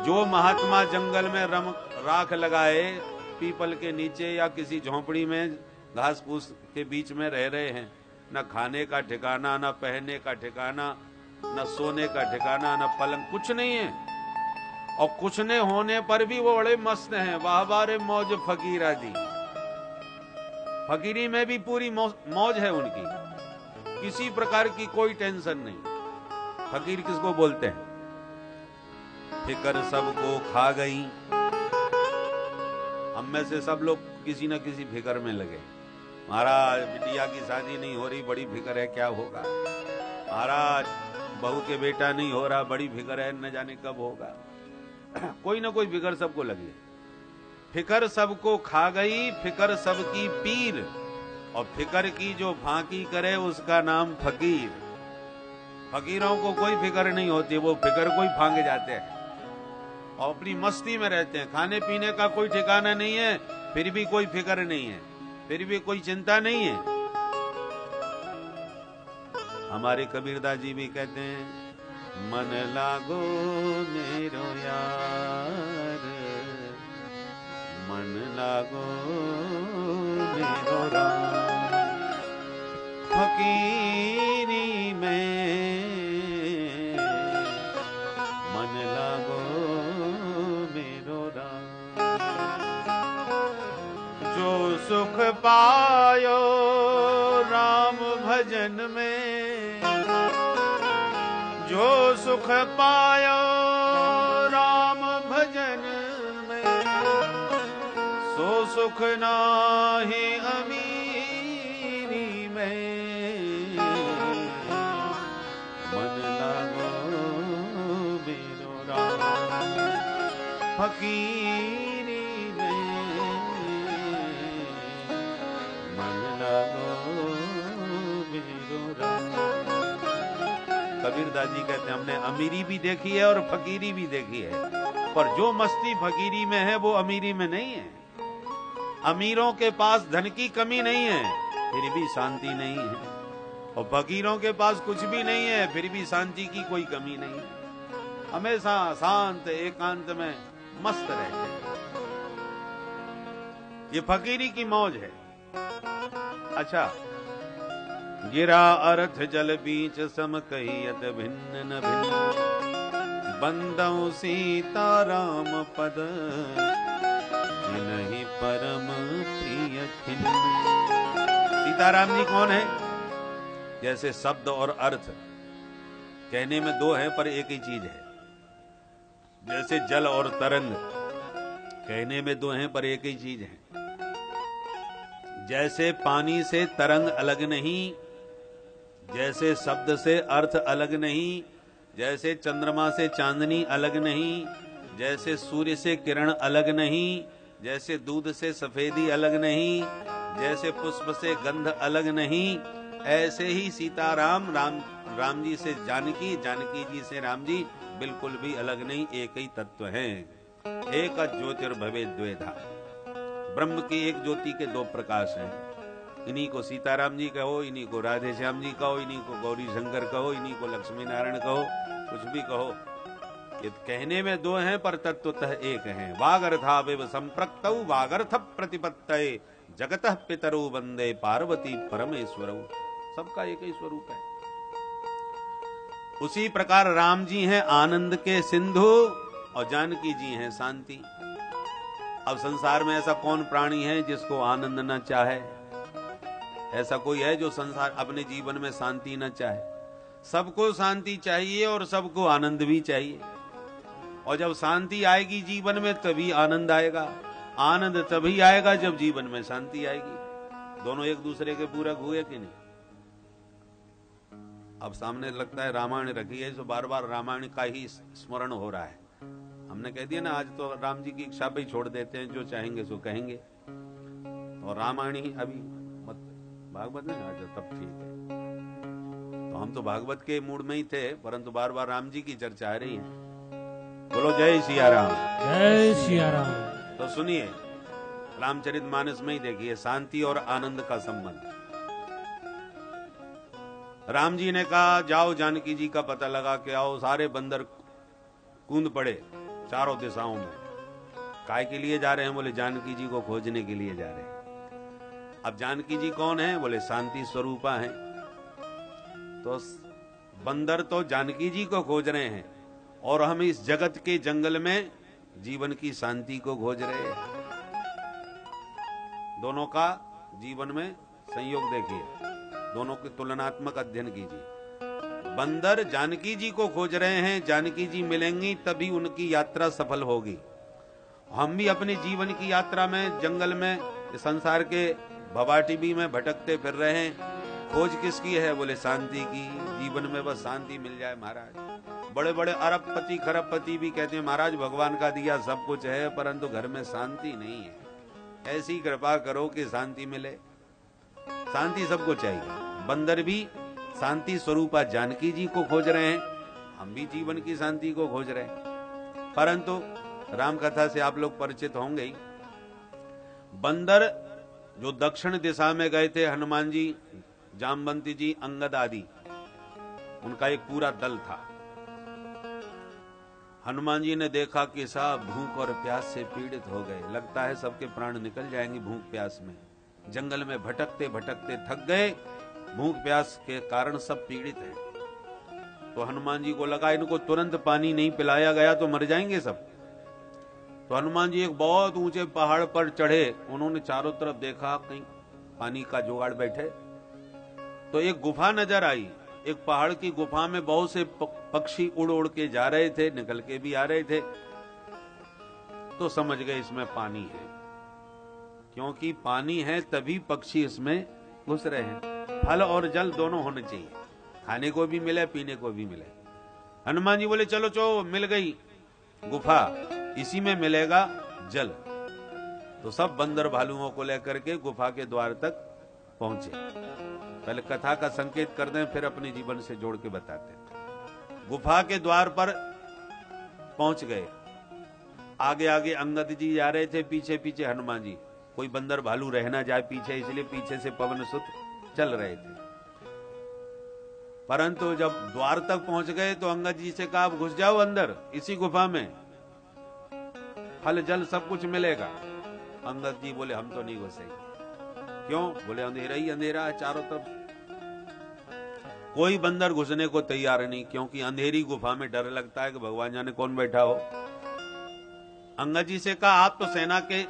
A: जो महात्मा जंगल में राख लगाए पीपल के नीचे या किसी झोंपड़ी में घास फूस के बीच में रह रहे हैं, न खाने का ठिकाना, न पहनने का ठिकाना, न सोने का ठिकाना, न पलंग, कुछ नहीं है, और कुछ नहीं होने पर भी वो बड़े मस्त हैं। वाह बारे मौज फकीरा दी। फकीरी में भी पूरी मौज है उनकी, किसी प्रकार की कोई टेंशन नहीं। फकीर किसको बोलते हैं? फिकर सबको खा गई। हम में से सब लोग किसी न किसी फिकर में लगे। महाराज बिटिया की शादी नहीं हो रही, बड़ी फिकर है क्या होगा। महाराज बहू के बेटा नहीं हो रहा, बड़ी फिकर है न जाने कब होगा। कोई ना कोई फिकर सबको लगी। फिकर सबको खा गई, फिकर सबकी पीर, और फिकर की जो फांकी करे उसका नाम फकीर। फकीरों को कोई फिकर नहीं होती, वो फिकर को ही फांके जाते हैं और अपनी मस्ती में रहते हैं। खाने पीने का कोई ठिकाना नहीं है, फिर भी कोई फिकर नहीं है, फिर भी कोई चिंता नहीं है। हमारे कबीरदास जी भी कहते हैं, मन लागो मेरो यार, मन लागो मेरो राम, फकीरी में मन लागो मेरो राम। जो सुख पायो राम भजन में, जो सुख पायो राम भजन में, सो सुख नाहि अमीरी में। मन लागो मेरो राम, फकीरी में मन लागो मेरो राम। कबीरदास जी कहते हैं, हमने अमीरी भी देखी है और फकीरी भी देखी है, पर जो मस्ती फकीरी में है वो अमीरी में नहीं है। अमीरों के पास धन की कमी नहीं है, फिर भी शांति नहीं है, और फकीरों के पास कुछ भी नहीं है, फिर भी शांति की कोई कमी नहीं है। हमेशा शांत एकांत में मस्त रहते हैं। ये फकीरी की मौज है। अच्छा, गिरा अर्थ जल बीच सम कहियत भिन्न न भिन्न, बंदौ सीता राम पद जिनहि परम प्रिय खिन्न। सीताराम जी कौन है? जैसे शब्द और अर्थ कहने में दो हैं पर एक ही चीज है। जैसे जल और तरंग कहने में दो हैं पर एक ही चीज है। जैसे पानी से तरंग अलग नहीं, जैसे शब्द से अर्थ अलग नहीं, जैसे चंद्रमा से चांदनी अलग नहीं, जैसे सूर्य से किरण अलग नहीं, जैसे दूध से सफेदी अलग नहीं, जैसे पुष्प से गंध अलग नहीं, ऐसे ही सीताराम राम जी से जानकी, जानकी जी से राम जी बिल्कुल भी अलग नहीं, एक ही तत्व हैं। एक ज्योतिर्भवे द्वेधा, ब्रह्म की एक ज्योति के दो प्रकाश हैं। इन्हीं को सीताराम जी कहो, इन्हीं को राधे श्याम जी कहो, इन्हीं को गौरी शंकर कहो, इन्हीं को लक्ष्मी नारायण कहो, कुछ भी कहो, ये कहने में दो हैं पर तत्वतः एक हैं। वागर्थावेव संप्रक्तौ वागर्थ प्रतिपत्तये जगतः पितरौ वंदे पार्वती परमेश्वरौ। सबका एक ही स्वरूप है। उसी प्रकार राम जी हैं आनंद के सिंधु और जानकी जी हैं शांति। अब संसार में ऐसा कौन प्राणी है जिसको आनंद न चाहे? ऐसा कोई है जो संसार अपने जीवन में शांति न चाहे? सबको शांति चाहिए और सबको आनंद भी चाहिए। और जब शांति आएगी जीवन में तभी आनंद आएगा। आनंद तभी आएगा जब जीवन में शांति आएगी। दोनों एक दूसरे के पूरक हुए कि नहीं? अब सामने लगता है रामायण रखी है, तो बार बार रामायण का ही स्मरण हो रहा है। हमने कह दिया ना, आज तो राम जी की इच्छा पे ही छोड़ देते हैं, जो चाहेंगे सो कहेंगे। और रामायण ही अभी मत भागवत में आज तब ठीक है। तो हम तो भागवत के मूड में ही थे, परंतु बार बार राम जी की चर्चा आ रही है। बोलो जय सिया राम।
B: जय सिया राम।
A: तो सुनिए, रामचरितमानस में ही देखिए शांति और आनंद का संबंध। राम जी ने कहा जाओ जानकी जी का पता लगा के आओ। सारे बंदर कूद पड़े चारों दिशाओं में। काय के लिए जा रहे हैं? बोले जानकी जी को खोजने के लिए जा रहे हैं। अब जानकी जी कौन है? बोले शांति स्वरूपा हैं। तो बंदर तो जानकी जी को खोज रहे हैं और हम इस जगत के जंगल में जीवन की शांति को खोज रहे हैं। दोनों का जीवन में संयोग देखिए, दोनों के तुलनात्मक अध्ययन कीजिए। बंदर जानकी जी को खोज रहे हैं, जानकी जी मिलेंगी तभी उनकी यात्रा सफल होगी। हम भी अपने जीवन की यात्रा में जंगल में संसार के भवाटिबी में भटकते फिर रहे हैं। खोज किसकी है? बोले शांति की। जीवन में बस शांति मिल जाए महाराज। बड़े बड़े अरबपति खरबपति भी कहते हैं महाराज भगवान का दिया सब कुछ है, परंतु घर में शांति नहीं है। ऐसी कृपा करो कि शांति मिले। शांति सबको चाहिए। बंदर भी शांति स्वरूपा जानकी जी को खोज रहे हैं, हम भी जीवन की शांति को खोज रहे हैं। परंतु राम कथा से आप लोग परिचित होंगे ही। बंदर जो दक्षिण दिशा में गए थे, हनुमान जी, जामवंती जी, अंगद आदि, उनका एक पूरा दल था। हनुमान जी ने देखा कि साहब भूख और प्यास से पीड़ित हो गए, लगता है सबके प्राण निकल जाएंगे भूख प्यास में। जंगल में भटकते भटकते थक गए, भूख प्यास के कारण सब पीड़ित हैं। तो हनुमान जी को लगा इनको तुरंत पानी नहीं पिलाया गया तो मर जाएंगे सब। तो हनुमान जी एक बहुत ऊंचे पहाड़ पर चढ़े, उन्होंने चारों तरफ देखा कहीं पानी का जुगाड़ बैठे। तो एक गुफा नजर आई। एक पहाड़ की गुफा में बहुत से पक्षी उड़ उड़ के जा रहे थे, निकल के भी आ रहे थे। तो समझ गए इसमें पानी है, क्योंकि पानी है तभी पक्षी इसमें घुस रहे हैं। फल और जल दोनों होने चाहिए, खाने को भी मिले पीने को भी मिले। हनुमान जी बोले चलो चलो, मिल गई गुफा, इसी में मिलेगा जल। तो सब बंदर भालुओं को लेकर के गुफा के द्वार तक पहुंचे। पहले कथा का संकेत कर दें, फिर अपने जीवन से जोड़ के बताते हैं। गुफा के द्वार पर पहुंच गए। आगे आगे अंगद जी जा रहे थे, पीछे पीछे हनुमान जी। कोई बंदर भालू रह ना जाए पीछे, इसलिए पीछे से पवन सुत चल रहे थे। परंतु जब द्वार तक पहुंच गए तो अंगद जी से कहा घुस जाओ अंदर, इसी गुफा में फल जल सब कुछ मिलेगा। अंगद जी बोले हम तो नहीं घुसेंगे। क्यों? बोले अंधेरा ही अंधेरा है चारों तरफ। कोई बंदर घुसने को तैयार नहीं, क्योंकि अंधेरी गुफा में डर लगता है कि भगवान जाने कौन बैठा हो। अंगद जी से कहा आप तो सेना के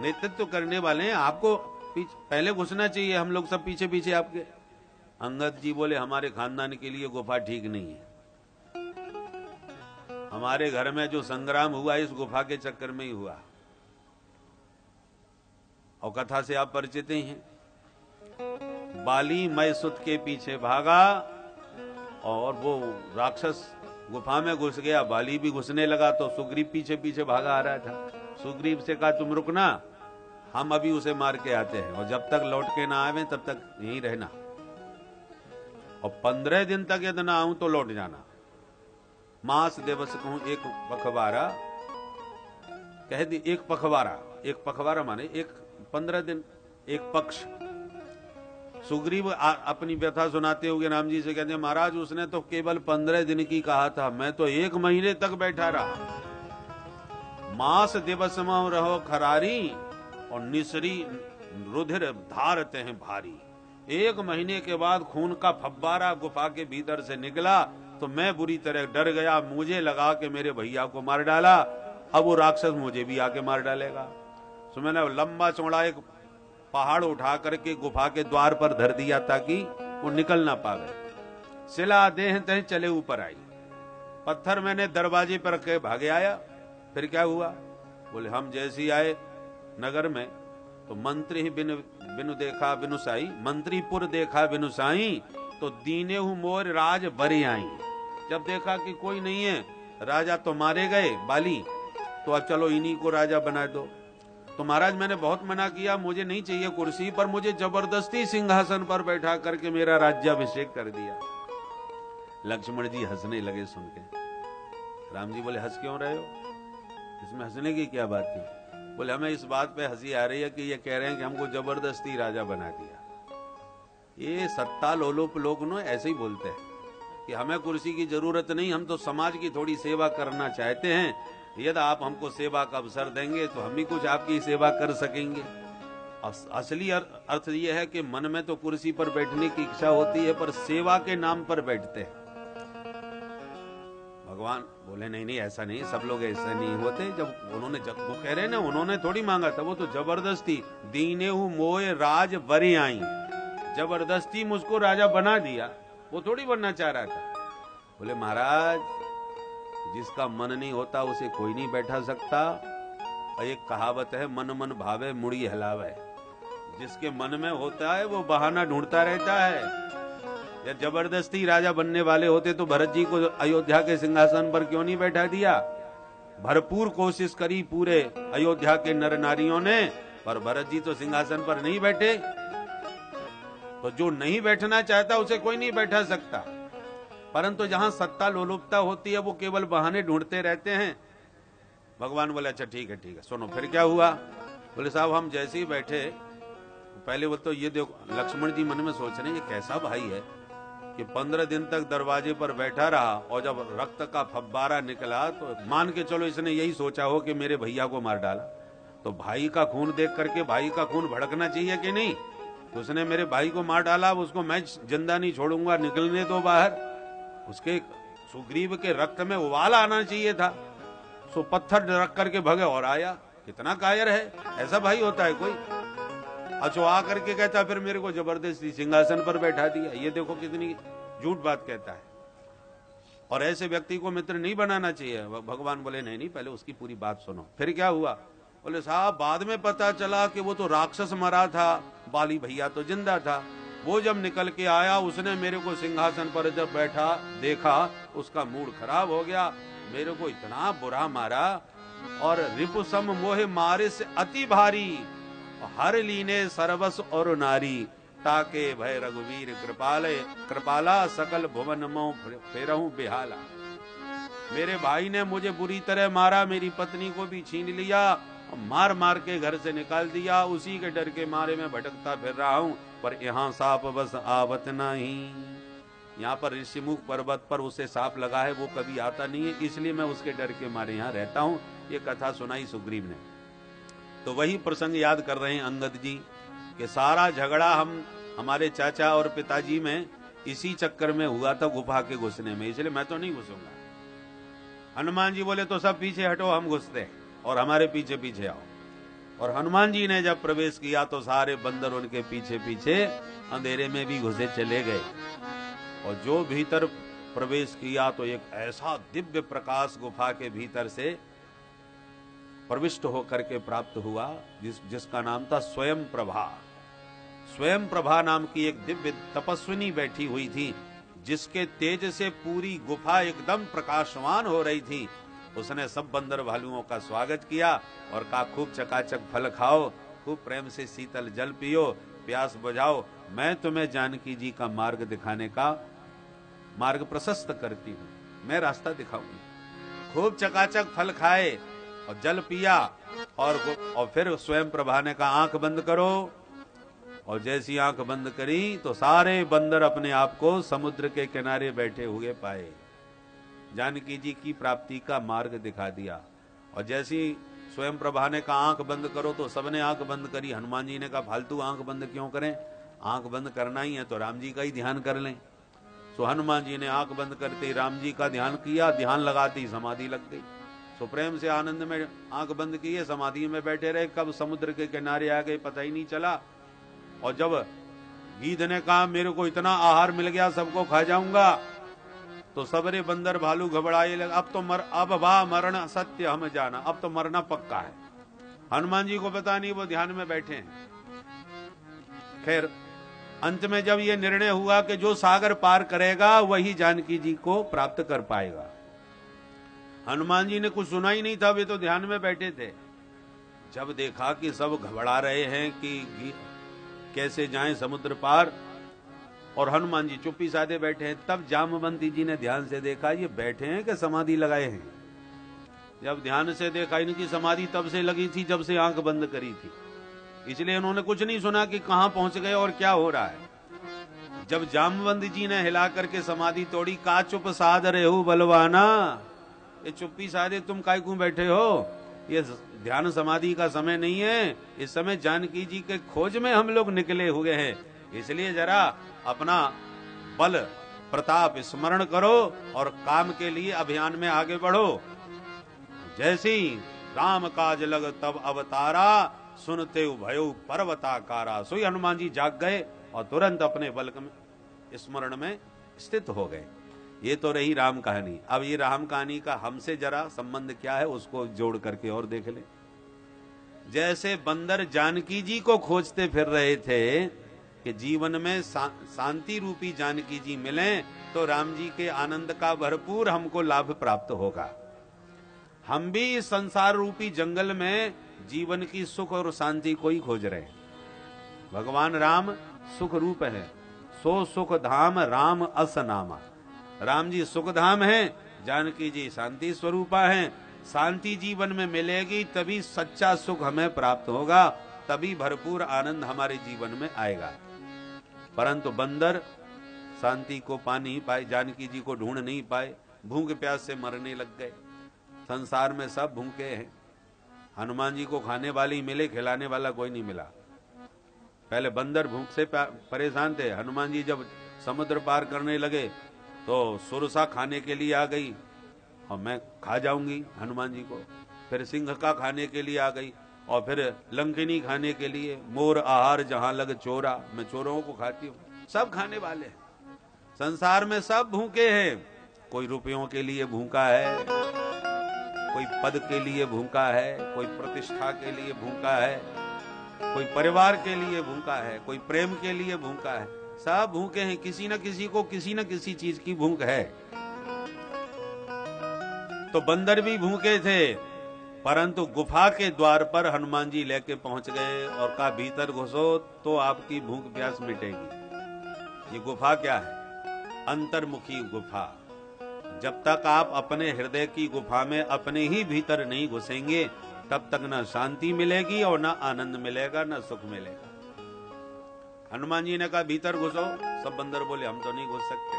A: नेतृत्व करने वाले हैं, आपको पहले घुसना चाहिए, हम लोग सब पीछे पीछे आपके। अंगद जी बोले हमारे खानदान के लिए गुफा ठीक नहीं है। हमारे घर में जो संग्राम हुआ इस गुफा के चक्कर में ही हुआ। और कथा से आप परिचित ही हैं। बाली मय सुत के पीछे भागा और वो राक्षस गुफा में घुस गया, बाली भी घुसने लगा तो सुग्रीव पीछे पीछे भागा आ रहा था। सुग्रीव से कहा तुम रुकना, हम अभी उसे मार के आते हैं, और जब तक लौट के ना आवे तब तक यहीं रहना, और 15 दिन तक यदि ना आऊं तो लौट जाना। मास दिवस कहूं एक पखवाड़ा कह दी, एक पखवाड़ा माने एक 15 दिन एक पक्ष। सुग्रीव अपनी व्यथा सुनाते हुए राम जी से कहते हैं महाराज उसने तो केवल 15 दिन की कहा था, मैं तो 1 महीने तक बैठा रहा। मास दिवस में रहो खरारी और निसरी रुधिर धारते हैं भारी। 1 महीने के बाद खून का फव्वारा गुफा के भीतर से निकला तो मैं बुरी तरह डर गया, मुझे लगा कि मेरे भैया को मार डाला, अब वो राक्षस मुझे भी आके मार डालेगा। तो मैंने लंबा चौड़ा एक पहाड़ उठा करके गुफा के द्वार पर धर दिया ताकि वो निकल ना पावे। सिला देह तह चले ऊपर आई, पत्थर मैंने दरवाजे पर रख के भागे आया। फिर क्या हुआ? बोले हम जैसे ही आए नगर में तो मंत्री ही बिनु देखा बिनु साई, मंत्रीपुर देखा बिनु साई, तो दीने हूं मोर राज बरी आई। जब देखा कि कोई नहीं है, राजा तो मारे गए बाली, तो अब चलो इन्हीं को राजा बना दो। तो महाराज मैंने बहुत मना किया, मुझे नहीं चाहिए कुर्सी पर, मुझे जबरदस्ती सिंहासन पर बैठा करके मेरा राज्याभिषेक कर दिया। लक्ष्मण जी हंसने लगे सुन के। राम जी बोले हंस क्यों रहे हो, इसमें हंसने की क्या बात थी? बोले हमें इस बात पे हंसी आ रही है कि ये कह रहे हैं कि हमको जबरदस्ती राजा बना दिया। ये सत्ता लोलुप लोग न ऐसे ही बोलते हैं कि हमें कुर्सी की जरूरत नहीं, हम तो समाज की थोड़ी सेवा करना चाहते हैं, यदि आप हमको सेवा का अवसर देंगे तो हम भी कुछ आपकी सेवा कर सकेंगे। असली अर्थ यह है कि मन में तो कुर्सी पर बैठने की इच्छा होती है, पर सेवा के नाम पर बैठते हैं। भगवान बोले नहीं नहीं ऐसा नहीं, सब लोग ऐसे नहीं होते। जब वो कह रहे हैं ना, उन्होंने थोड़ी मांगा था, वो तो जबरदस्ती दीने हूं मोय राज बरी आई, जबरदस्ती मुझको राजा बना दिया, वो थोड़ी बनना चाह रहा था। बोले महाराज जिसका मन नहीं होता उसे कोई नहीं बैठा सकता। और एक कहावत है, मन मन भावे मुड़ी हिलावे। जिसके मन में होता है वो बहाना ढूंढता रहता है। या जबरदस्ती राजा बनने वाले होते तो भरत जी को अयोध्या के सिंहासन पर क्यों नहीं बैठा दिया? भरपूर कोशिश करी पूरे अयोध्या के नर नारियों ने, पर भरत जी तो सिंहासन पर नहीं बैठे। तो जो नहीं बैठना चाहता उसे कोई नहीं बैठा सकता, परंतु जहां सत्ता लोलुपता होती है वो केवल बहाने ढूंढते रहते हैं। भगवान बोले अच्छा ठीक है सुनो। फिर क्या हुआ? बोले साहब हम जैसे ही बैठे, पहले वो तो ये देखो, लक्ष्मण जी मन में सोच रहे हैं ये कैसा भाई है कि 15 दिन तक दरवाजे पर बैठा रहा, और जब रक्त का फब्बारा निकला तो मान के चलो इसने यही सोचा हो कि मेरे भैया को मार डाला। तो भाई का खून देख करके भाई का खून भड़कना चाहिए कि नहीं? तो उसने मेरे भाई को मार डाला, उसको मैं जिंदा नहीं छोड़ूंगा, निकलने दो बाहर। उसके सुग्रीव के रक्त में उबाल आना चाहिए था। सो पत्थर रख करके भगे और आया। कितना कायर है, ऐसा भाई होता है कोई? अच्छा आ करके कहता फिर मेरे को जबरदस्ती सिंहासन पर बैठा दिया। ये देखो कितनी झूठ बात कहता है। और ऐसे व्यक्ति को मित्र नहीं बनाना चाहिए। भगवान बोले नहीं नहीं पहले उसकी पूरी बात सुनो। फिर क्या हुआ? बोले साहब बाद में पता चला कि वो तो राक्षस मरा था, बाली भैया तो जिंदा था। वो जब निकल के आया उसने मेरे को सिंहासन पर जब बैठा देखा, उसका मूड खराब हो गया, मेरे को इतना बुरा मारा। और रिपुसम मोह मारे से अति भारी, हर लीने सर्वस और नारी, ताके भय रघुवीर कृपाला सकल भुवन मो फेरहूं बेहाला। मेरे भाई ने मुझे बुरी तरह मारा, मेरी पत्नी को भी छीन लिया, मार मार के घर से निकाल दिया। उसी के डर के मारे मैं भटकता फिर रहा हूं, पर यहाँ सांप बस आवत नहीं। यहाँ पर ऋषिमुख पर्वत पर उसे सांप लगा है, वो कभी आता नहीं है, इसलिए मैं उसके डर के मारे यहाँ रहता हूँ। ये कथा सुनाई सुग्रीव ने। तो वही प्रसंग याद कर रहे हैं अंगद जी कि सारा झगड़ा हमारे चाचा और पिताजी में इसी चक्कर में हुआ था, गुफा के घुसने में, इसलिए मैं तो नहीं घुसूंगा। हनुमान जी बोले तो सब पीछे हटो, हम घुसते और हमारे पीछे पीछे आओ। और हनुमान जी ने जब प्रवेश किया तो सारे बंदर उनके पीछे पीछे अंधेरे में भी घुसे चले गए। और जो भीतर प्रवेश किया तो एक ऐसा दिव्य प्रकाश गुफा के भीतर से प्रविष्ट होकर के प्राप्त हुआ, जिसका नाम था स्वयं प्रभा। स्वयं प्रभा नाम की एक दिव्य तपस्विनी बैठी हुई थी, जिसके तेज से पूरी गुफा एकदम प्रकाशवान हो रही थी। उसने सब बंदर भालुओं का स्वागत किया और कहा खूब चकाचक फल खाओ, खूब प्रेम से शीतल जल पियो, प्यास बुझाओ, मैं तुम्हें जानकी जी का मार्ग दिखाने का मार्ग प्रशस्त करती हूँ, मैं रास्ता दिखाऊंगी। खूब चकाचक फल खाए और जल पिया, और फिर स्वयं प्रभा ने कहा आंख बंद करो। और जैसी आंख बंद करी तो सारे बंदर अपने आप को समुद्र के किनारे बैठे हुए पाए। जानकी जी की प्राप्ति का मार्ग दिखा दिया। और जैसी स्वयं प्रभा ने कहा आंख बंद करो तो सबने आंख बंद करी। हनुमान जी ने कहा फालतू आंख बंद क्यों करें, आंख बंद करना ही है तो राम जी का ही ध्यान कर लें। सो हनुमान जी ने आंख बंद करते ही राम जी का ध्यान किया, ध्यान लगाते ही समाधि लग गई। सो प्रेम से आनंद में आंख बंद किए, समाधि में बैठे रहे। कब समुद्र के किनारे आ गए पता ही नहीं चला। और जब गीध ने कहा मेरे को इतना आहार मिल गया, सबको खा जाऊंगा, तो सबरे बंदर भालू घबराए लगे। अब वाह मरण सत्य हम जाना, अब तो मरना पक्का है। हनुमान जी को पता नहीं, वो ध्यान में बैठे हैं। खैर अंत में जब ये निर्णय हुआ कि जो सागर पार करेगा वही जानकी जी को प्राप्त कर पाएगा। हनुमान जी ने कुछ सुना ही नहीं था, वे तो ध्यान में बैठे थे। जब देखा कि सब घबरा रहे हैं कि कैसे जाएं समुद्र पार, और हनुमान जी चुप्पी साधे बैठे हैं, तब जामवंती जी ने ध्यान से देखा ये बैठे हैं कि समाधि लगाए हैं। जब ध्यान से देखा, इनकी समाधि तब से लगी थी जब से आंख बंद करी थी, इसलिए इन्होंने कुछ नहीं सुना कि कहां पहुंच गए और क्या हो रहा है। जब जामवंत जी ने हिला करके समाधि तोड़ी, का चुप साध रहे हो बलवाना, ये चुप्पी साधे तुम काय क्यों बैठे हो, ये ध्यान समाधि का समय नहीं है, इस समय जानकी जी के खोज में हम लोग निकले हुए हैं, इसलिए जरा अपना बल प्रताप स्मरण करो और काम के लिए अभियान में आगे बढ़ो। जैसी राम काज लग तब अवतारा, सुनते भयो पर्वताकारा। सोई हनुमान जी जाग गए और तुरंत अपने बल स्मरण में स्थित हो गए। ये तो रही राम कहानी। अब ये राम कहानी का हमसे जरा संबंध क्या है उसको जोड़ करके और देख ले। जैसे बंदर जानकी जी को खोजते फिर रहे थे कि जीवन में शांति रूपी जानकी जी मिले तो राम जी के आनंद का भरपूर हमको लाभ प्राप्त होगा, हम भी इस संसार रूपी जंगल में जीवन की सुख और शांति को ही खोज रहे हैं। भगवान राम सुख रूप है, सो सुख धाम राम अस नामा। राम जी सुख धाम है, जानकी जी शांति स्वरूपा है। शांति जीवन में मिलेगी तभी सच्चा सुख हमें प्राप्त होगा, तभी भरपूर आनंद हमारे जीवन में आएगा। परंतु बंदर शांति को पा नहीं पाए, जानकी जी को ढूंढ नहीं पाए, भूख प्यास से मरने लग गए। संसार में सब भूखे हैं, हनुमान जी को खाने वाले ही मिले, खिलाने वाला कोई नहीं मिला। पहले बंदर भूख से परेशान थे, हनुमान जी जब समुद्र पार करने लगे तो सुरसा खाने के लिए आ गई और मैं खा जाऊंगी हनुमान जी को। फिर सिंह का खाने के लिए आ गई और फिर लंकिनी खाने के लिए, मोर आहार जहां लग चोरा, मैं चोरों को खाती हूँ। सब खाने वाले हैं, संसार में सब भूखे हैं। कोई रुपयों के लिए भूखा है, कोई पद के लिए भूखा है, कोई प्रतिष्ठा के लिए भूखा है, कोई परिवार के लिए भूखा है, कोई प्रेम के लिए भूखा है। सब भूखे हैं, किसी न किसी को किसी न किसी चीज की भूख है। तो बंदर भी भूखे थे, परंतु गुफा के द्वार पर हनुमान जी लेके पहुंच गए और कहा भीतर घुसो तो आपकी भूख प्यास मिटेगी। ये गुफा क्या है? अंतर्मुखी गुफा। जब तक आप अपने हृदय की गुफा में अपने ही भीतर नहीं घुसेंगे तब तक न शांति मिलेगी और न आनंद मिलेगा, न सुख मिलेगा। हनुमान जी ने कहा भीतर घुसो। सब बंदर बोले हम तो नहीं घुस सकते,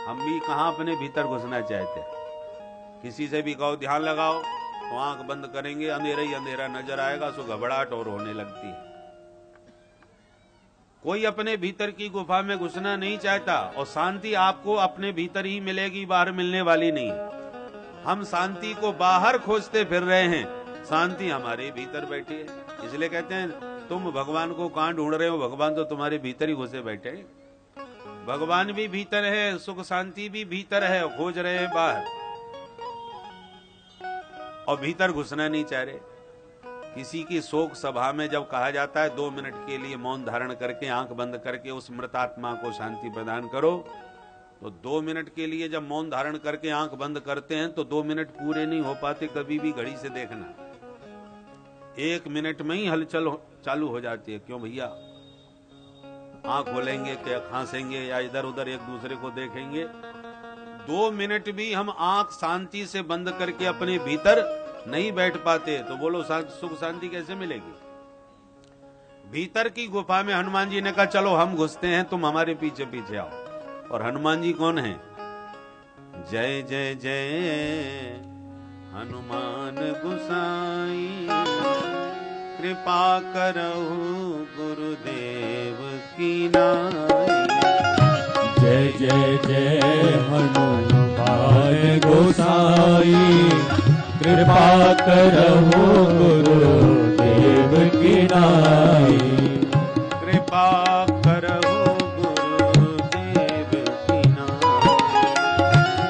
A: हम भी कहां अपने भीतर घुसना चाहते। किसी से भी कहो ध्यान लगाओ तो आंख बंद करेंगे, अंधेरा ही अंधेरा नजर आएगा, सो घबराहट और होने लगती है। कोई अपने भीतर की गुफा में घुसना नहीं चाहता और शांति आपको अपने भीतर ही मिलेगी, बाहर मिलने वाली नहीं। हम शांति को बाहर खोजते फिर रहे हैं, शांति हमारे भीतर बैठी है। इसलिए कहते हैं तुम भगवान को कहां ढूंढ रहे हो, भगवान तो तुम्हारे भीतर ही घुसे बैठे हैं। भगवान भी भीतर है, सुख शांति भी भीतर है, खोज रहे हैं बाहर और भीतर घुसना नहीं चाह रहे। किसी की शोक सभा में जब कहा जाता है 2 मिनट के लिए मौन धारण करके आंख बंद करके उस मृतात्मा को शांति प्रदान करो, तो 2 मिनट के लिए जब मौन धारण करके आंख बंद करते हैं तो 2 मिनट पूरे नहीं हो पाते। कभी भी घड़ी से देखना, 1 मिनट में ही हलचल चालू हो जाती है। क्यों भैया? आंख खोलेंगे क्या, खांसेंगे या इधर उधर एक दूसरे को देखेंगे। 2 मिनट भी हम आंख शांति से बंद करके अपने भीतर नहीं बैठ पाते तो बोलो सुख शांति कैसे मिलेगी? भीतर की गुफा में हनुमान जी ने कहा चलो हम घुसते हैं, तुम हमारे पीछे पीछे आओ। और हनुमान जी कौन है? जय जय जय हनुमान गुसाई, कृपा करहु गुरुदेव की नाई।
B: जय जय जय हनुमान गोसाई, कृपा करहु गुरुदेव की नाई।
A: कृपा करहु गुरुदेव की नाई।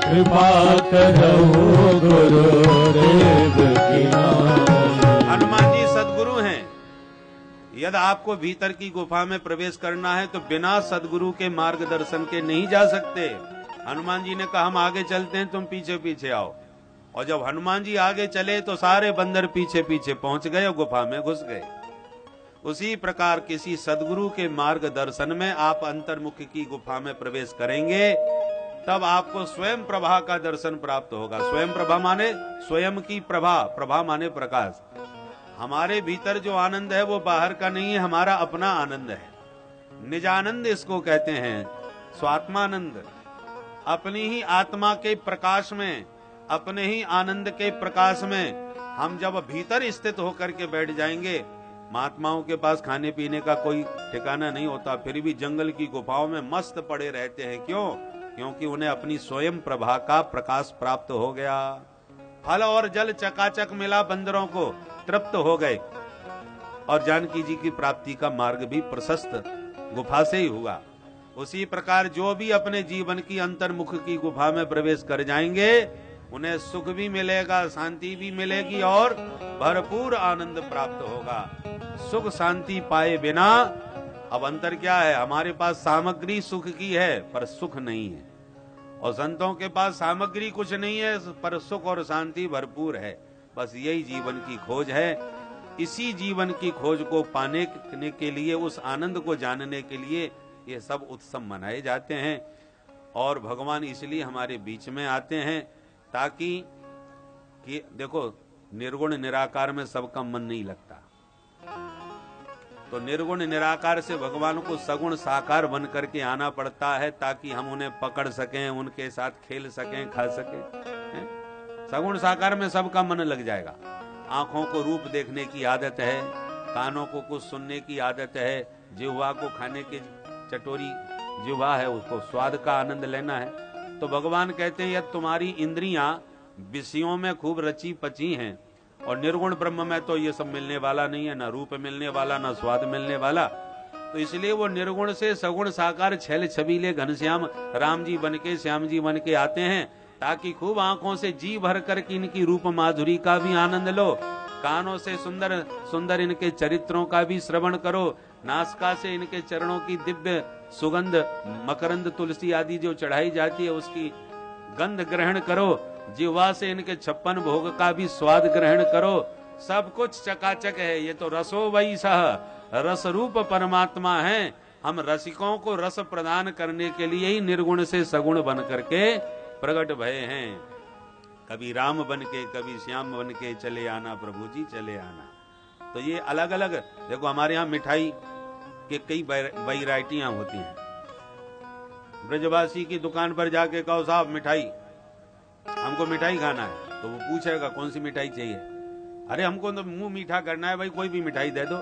B: कृपा करहु गुरुदेव की नाई।
A: हनुमान जी सद्गुरु हैं। यदि आपको भीतर की गुफा में प्रवेश करना है तो बिना सद्गुरु के मार्गदर्शन के नहीं जा सकते। हनुमान जी ने कहा हम आगे चलते हैं, तुम पीछे पीछे आओ। और जब हनुमान जी आगे चले तो सारे बंदर पीछे पीछे पहुंच गए और गुफा में घुस गए। उसी प्रकार किसी सद्गुरु के मार्गदर्शन में आप अंतर्मुख की गुफा में प्रवेश करेंगे, तब आपको स्वयं प्रभा का दर्शन प्राप्त होगा। स्वयं प्रभा माने स्वयं की प्रभा, प्रभा माने प्रकाश। हमारे भीतर जो आनंद है वो बाहर का नहीं है, हमारा अपना आनंद है। निजानंद इसको कहते हैं, स्वात्मानंद। अपनी ही आत्मा के प्रकाश में, अपने ही आनंद के प्रकाश में हम जब भीतर स्थित होकर के बैठ जाएंगे। महात्माओं के पास खाने पीने का कोई ठिकाना नहीं होता, फिर भी जंगल की गुफाओं में मस्त पड़े रहते हैं। क्यों? क्योंकि उन्हें अपनी स्वयं प्रभा का प्रकाश प्राप्त हो गया। फल और जल चकाचक मिला, बंदरों को तृप्त हो गए और जानकी जी की प्राप्ति का मार्ग भी प्रशस्त गुफा से ही हुआ। उसी प्रकार जो भी अपने जीवन की अंतर्मुख की गुफा में प्रवेश कर जाएंगे, उन्हें सुख भी मिलेगा, शांति भी मिलेगी और भरपूर आनंद प्राप्त होगा। सुख शांति पाए बिना, अब अंतर क्या है, हमारे पास सामग्री सुख की है पर सुख नहीं है, और संतों के पास सामग्री कुछ नहीं है पर सुख और शांति भरपूर है। बस यही जीवन की खोज है। इसी जीवन की खोज को पाने के लिए, उस आनंद को जानने के लिए ये सब उत्सव मनाए जाते हैं। और भगवान इसलिए हमारे बीच में आते हैं ताकि कि देखो, निर्गुण निराकार में सबका मन नहीं लगता, तो निर्गुण निराकार से भगवान को सगुण साकार बन करके आना पड़ता है ताकि हम उन्हें पकड़ सकें, उनके साथ खेल सकें, खा सकें। सगुण साकार में सबका मन लग जाएगा। आंखों को रूप देखने की आदत है, कानों को कुछ सुनने की आदत है, जिह्वा को खाने की चटोरी जिह्वा है, उसको स्वाद का आनंद लेना है। तो भगवान कहते हैं यदि तुम्हारी इंद्रियां विषयों में खूब रची पची हैं और निर्गुण ब्रह्म में तो ये सब मिलने वाला नहीं है, ना रूप मिलने वाला, ना स्वाद मिलने वाला, तो इसलिए वो निर्गुण से सगुण साकार छैल छबीले घनश्याम राम जी बन के, श्याम जी बन के आते हैं ताकि खूब आंखों से जी भर करके इनकी रूप माधुरी का भी आनंद लो, कानों से सुंदर सुंदर इनके चरित्रों का भी श्रवण करो, नासिका से इनके चरणों की दिव्य सुगंध मकरंद तुलसी आदि जो चढ़ाई जाती है उसकी गंध ग्रहण करो, जिह्वा से इनके 56 भोग का भी स्वाद ग्रहण करो। सब कुछ चकाचक है। ये तो रसो वही सह, रस रूप परमात्मा है। हम रसिकों को रस प्रदान करने के लिए ही निर्गुण से सगुण बन करके प्रकट भये हैं। कभी राम बन के, कभी श्याम बन के चले आना प्रभु जी चले आना। तो ये अलग अलग, देखो हमारे यहाँ मिठाई के कई वैरायटियां होती हैं। ब्रजवासी की दुकान पर जाके कहो साहब मिठाई, हमको मिठाई खाना है, तो वो पूछेगा कौन सी मिठाई चाहिए। अरे हमको तो मुंह मीठा करना है भाई, कोई भी मिठाई दे दो।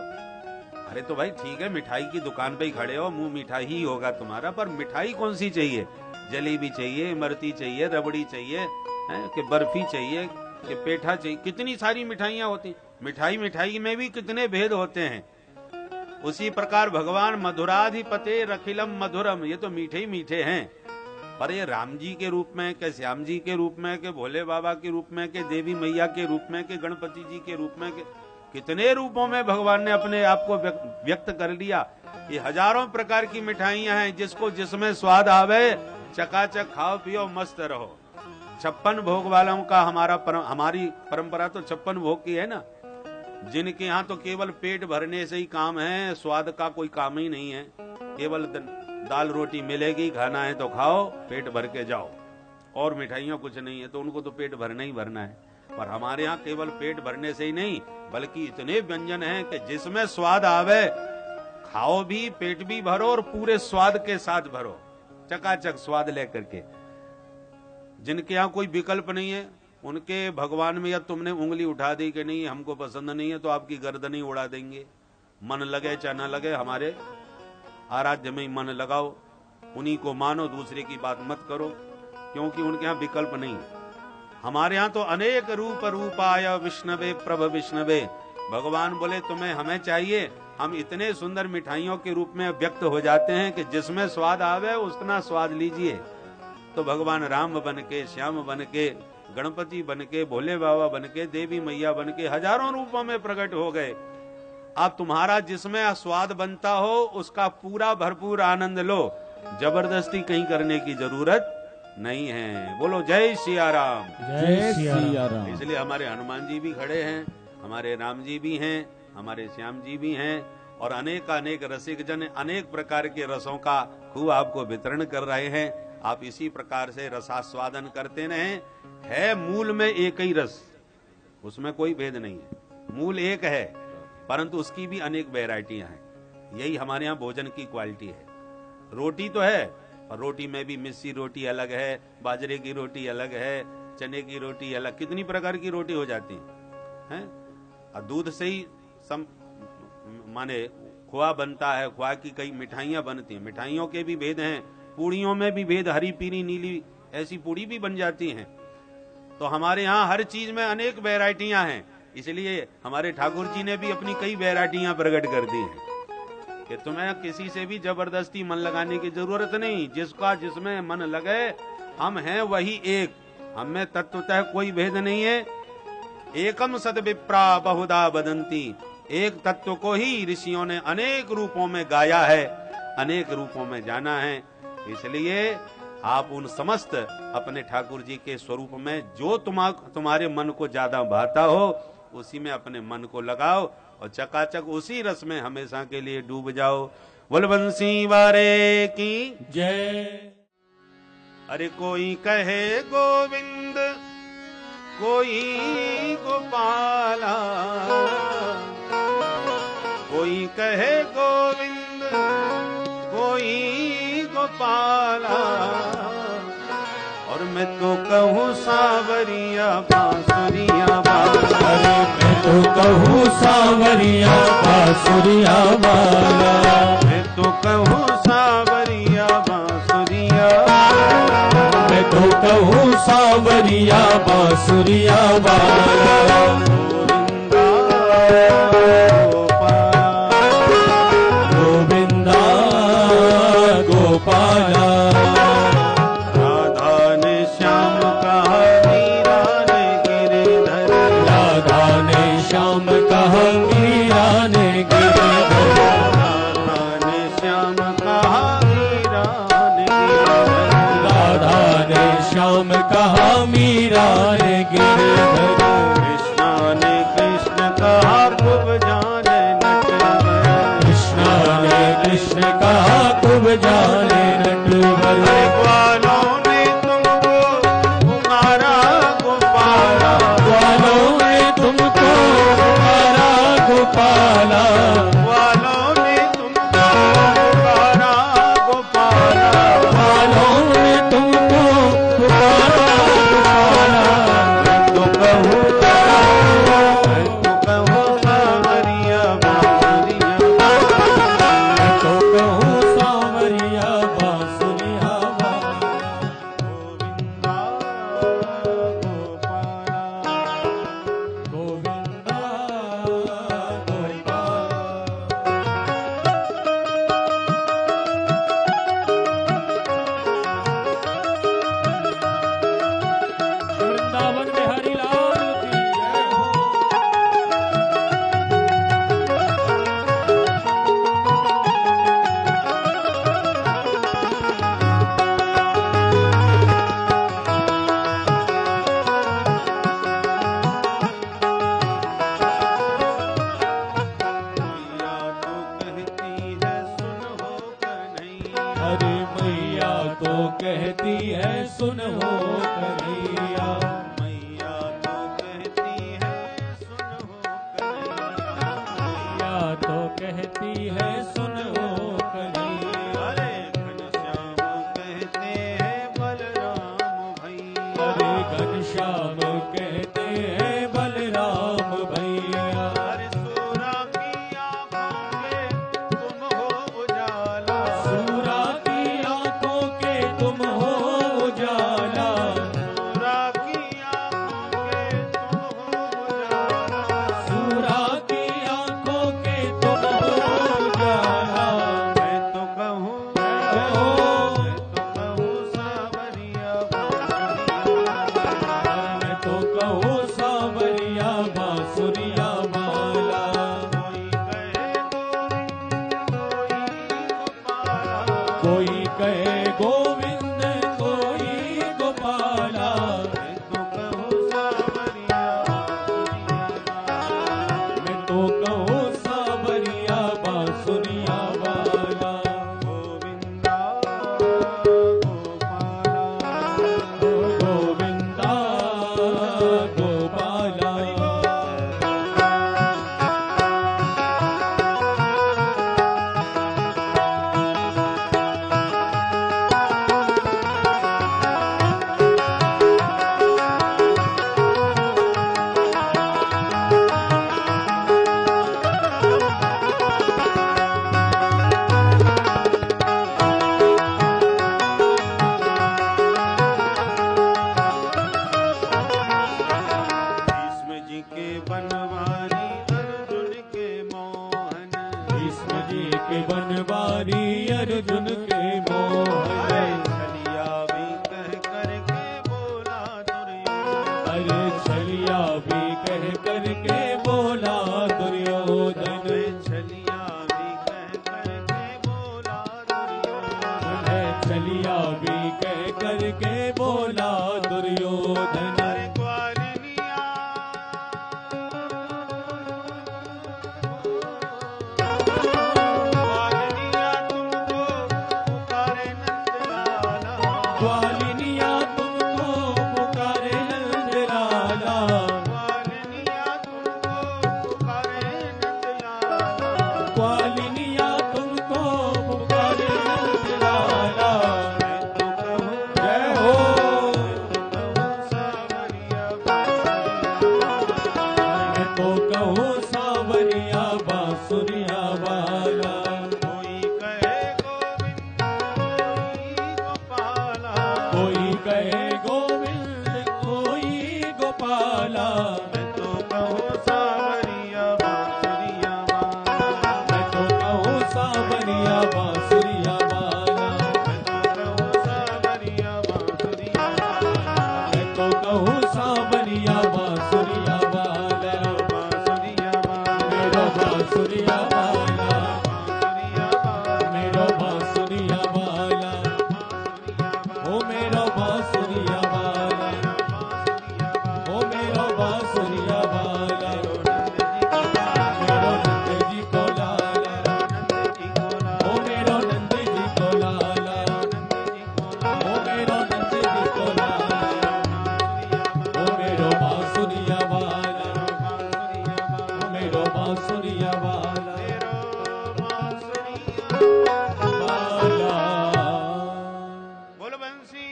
A: अरे तो भाई ठीक है, मिठाई की दुकान पे ही खड़े हो, मुंह मीठा ही होगा तुम्हारा, पर मिठाई कौन सी चाहिए? जलेबी चाहिए, इमरती चाहिए, रबड़ी चाहिए, कि बर्फी चाहिए, कि पेठा चाहिए, कितनी सारी मिठाइयां होती। मिठाई में भी कितने भेद होते हैं। उसी प्रकार भगवान मधुराधिपते रखिलम मधुरम, ये तो मीठे ही मीठे हैं, पर ये राम जी के रूप में, के श्याम जी के रूप में, के भोले बाबा के रूप में, के देवी मैया के रूप में, के गणपति जी के रूप में, के कितने रूपों में भगवान ने अपने आप को व्यक्त कर लिया। ये हजारों प्रकार की मिठाइयां हैं, जिसको जिसमें स्वाद आवे चकाचक खाओ पियो मस्त रहो। 56 भोग वालों का हमारी परंपरा तो 56 भोग की है ना, जिनके यहाँ तो केवल पेट भरने से ही काम है, स्वाद का कोई काम ही नहीं है। केवल दाल रोटी मिलेगी, खाना है तो खाओ, पेट भर के जाओ, और मिठाइयां कुछ नहीं है, तो उनको तो पेट भरना ही भरना है। पर हमारे यहाँ केवल पेट भरने से ही नहीं, बल्कि इतने व्यंजन हैं कि जिसमें स्वाद आवे खाओ भी, पेट भी भरो और पूरे स्वाद के साथ भरो, चकाचक स्वाद लेकर के। जिनके यहाँ कोई विकल्प नहीं है, उनके भगवान में या तुमने उंगली उठा दी कि नहीं हमको पसंद नहीं है, तो आपकी गर्दन ही उड़ा देंगे। मन लगे चाहे न लगे, हमारे आराध्य में ही मन लगाओ। उन्हीं को मानो, दूसरे की बात मत करो, क्योंकि उनके यहाँ विकल्प नहीं है। हमारे यहाँ तो अनेक रूप रूपाय विष्णवे प्रभ विष्णवे। भगवान बोले तुम्हें हमें चाहिए, हम इतने सुंदर मिठाइयों के रूप में व्यक्त हो जाते हैं कि जिसमें स्वाद आवे उतना स्वाद लीजिए। तो भगवान राम बन के, श्याम बन के, गणपति बन के, भोले बाबा बन के, देवी मैया बन के हजारों रूपों में प्रकट हो गए। अब तुम्हारा जिसमें स्वाद बनता हो उसका पूरा भरपूर आनंद लो, जबरदस्ती कहीं करने की जरूरत नहीं है। बोलो जय सिया राम।
B: जय सिया राम।
A: इसलिए हमारे हनुमान जी भी खड़े हैं, हमारे राम जी भी हैं, हमारे श्याम जी भी हैं, और अनेक रसिक जन अनेक प्रकार के रसों का खूब आपको वितरण कर रहे हैं। आप इसी प्रकार से रसास्वादन करते रहें। है मूल में एक ही रस, उसमें कोई भेद नहीं है, मूल एक है, परंतु उसकी भी अनेक वैरायटियां हैं। यही हमारे यहाँ भोजन की क्वालिटी है। रोटी तो है, और रोटी में भी मिस्सी रोटी अलग है, बाजरे की रोटी अलग है, चने की रोटी अलग, कितनी प्रकार की रोटी हो जाती है। और दूध से ही माने खोआ बनता है, खोआ की कई मिठाइयां बनती हैं, मिठाइयों के भी भेद हैं, पूड़ियों में भी भेद, हरी पीली नीली ऐसी पूड़ी भी बन जाती हैं। तो हमारे यहाँ हर चीज में अनेक वैरायटियां हैं, इसलिए हमारे ठाकुर जी ने भी अपनी कई वैरायटियां प्रकट कर दी हैं कि तुम्हें किसी से भी जबरदस्ती मन लगाने की जरूरत नहीं, जिसका जिसमें मन लगे। हम हैं वही एक, हम में तत्वतः कोई भेद नहीं है। एकम सद विप्रा बहुधा बदंती, एक तत्व को ही ऋषियों ने अनेक रूपों में गाया है, अनेक रूपों में जाना है। इसलिए आप उन समस्त अपने ठाकुर जी के स्वरूप में जो तुम्हारे मन को ज्यादा भाता हो उसी में अपने मन को लगाओ और चकाचक उसी रस में हमेशा के लिए डूब जाओ। बोल बंसी वारे की
B: जय।
A: अरे कोई कहे गोविंद, कोई गोपाला, कोई कहे गोविंद, कोई गोपाला, और मैं तो कहूँ सावरिया बांसुरिया वाला।
B: अरे मैं तो कहूँ सावरिया बांसुरिया वाला,
A: मैं तो कहूँ सावरिया बांसुरिया,
B: मैं तो कहूँ सावरिया बांसुरिया वाला। गोविंदा गोपाला,
A: राधा ने श्याम कहा मीरा ने गिरधर,
B: राधा ने श्याम कहा मीरा ने गिरधर,
A: राधा ने श्याम कहा मीरा ने गिरधर,
B: राधा ने श्याम कहा मीरा ने गिरधर,
A: कृष्णा ने कृष्ण कहा खूब जाने नटवर,
B: कृष्णा ने कृष्ण कहा खूब जाने नटवर,
A: ग्वालों ने तुमको पुकारा गोपाला,
B: ग्वालों ने तुमको पुकारा गोपाला,
A: ग्वालों ने तुमको पुकारा गोपाला,
B: ग्वालों ने तुमको पुकारा गोपाला।
A: तो कहूँ सावरिया बांसुरिया,
B: तो कहूँ सावरिया बांसुरिया वाला,
A: गोविंदा गोपाला,
B: गोविंदा गोपाला। वृंदावन बिहारी लाल की जय हो।
A: मैया तो कहती है सुन हो कन्हैया,
B: मैया तो कहती है सुन हो कन्हैया,
A: मैया तो कहती है सुन हो कन्हैया,
B: अरे घनश्याम कहते हैं बलराम भैया,
A: अरे घनश्याम कहते हैं बलराम भैया,
B: अरे सूरा की आंखों के तुम हो उजाला,
A: सूरा की आंखों
B: कोई कहे गोविंद कोई गोपाला,
A: मैं तो कहूँ सावरिया
B: मैं तो कहूँ सावरिया बांसुरिया वाला।
A: गोविंदा
B: गोविंदा गोपाला।
A: भीष्म जी के बनवारी अर्जुन के मोहन,
B: भीष्म जी के बनवारी अर्जुन के मोहन।
A: छलिया भी कह करके बोला दुर्योधन,
B: अरे छलिया भी कह करके बोला दुर्योधन।
A: छलिया भी कह करके बोला दुर्योधन,
B: छलिया भी कह करके बोला दुर्योधन।
A: अरे ग्वालिनिया ग्वालिनिया तुमको पुकारे नंदलाला,
B: ग्वालिनिया तुमको पुकारे नंदलाला,
A: ग्वालिनिया तुमको पुकारे नंदलाला,
B: ग्वालिनिया तुमको पुकारे नंदलाला।
A: मैं तो कहूँ
B: जय हो। मैं तो कहूँ सावरिया बांसुरिया वाला।
A: कोई कहे गोविंद कोई गोपाला,
B: कोई कहे गोविंद कोई गोपाला,
A: मैं तो कहूँ सावरिया बांसुरिया वाला,
B: मैं तो कहूँ सावरिया बांसुरिया वाला,
A: मैं तो कहूँ सावरिया बांसुरिया वाला,
B: मैं तो कहूँ सावरिया बांसुरिया वाला।
A: बांसुरिया वाला,
B: मेरो बांसुरिया वाला,
A: बांसुरिया वाला,
B: मेरो बांसुरिया वाला, ओ मेरो बांसुरिया वाला, ओ मेरो बांसुरिया वाला, मेरो नंद जी को लाला, ओ मेरो नंद जी को लाला, ओ मेरो नंद जी को लाला, ओ मेरो बांसुरिया वाला, ओ मेरो बांसुरिया वाला वाला।
A: बोल बंसी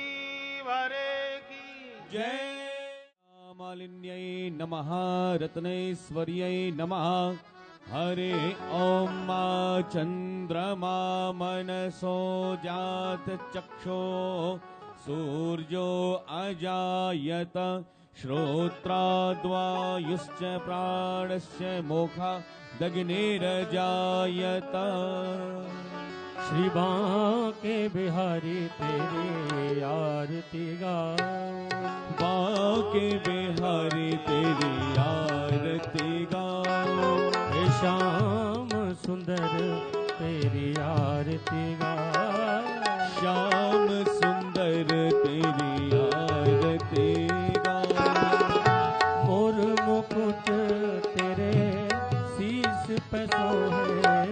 A: वारे की
B: जय। मालिन्यै नमः रत्नेश्वर्यै नमः। हरे ॐ मा चन्द्रमा मनसो जात चक्षो सूर्यो अजायत श्रोत्राद्वायुश्च प्राणश्च मोखा दग्निरजायत।
C: श्री बांके बिहारी तेरी आरती गाओ,
B: बांके बिहारी तेरी आरती गाओ।
C: हे श्याम सुंदर तेरी आरती गाओ,
B: श्याम सुंदर तेरी आरती गाओ।
C: मोर मुकुट तेरे शीश पे सोहे,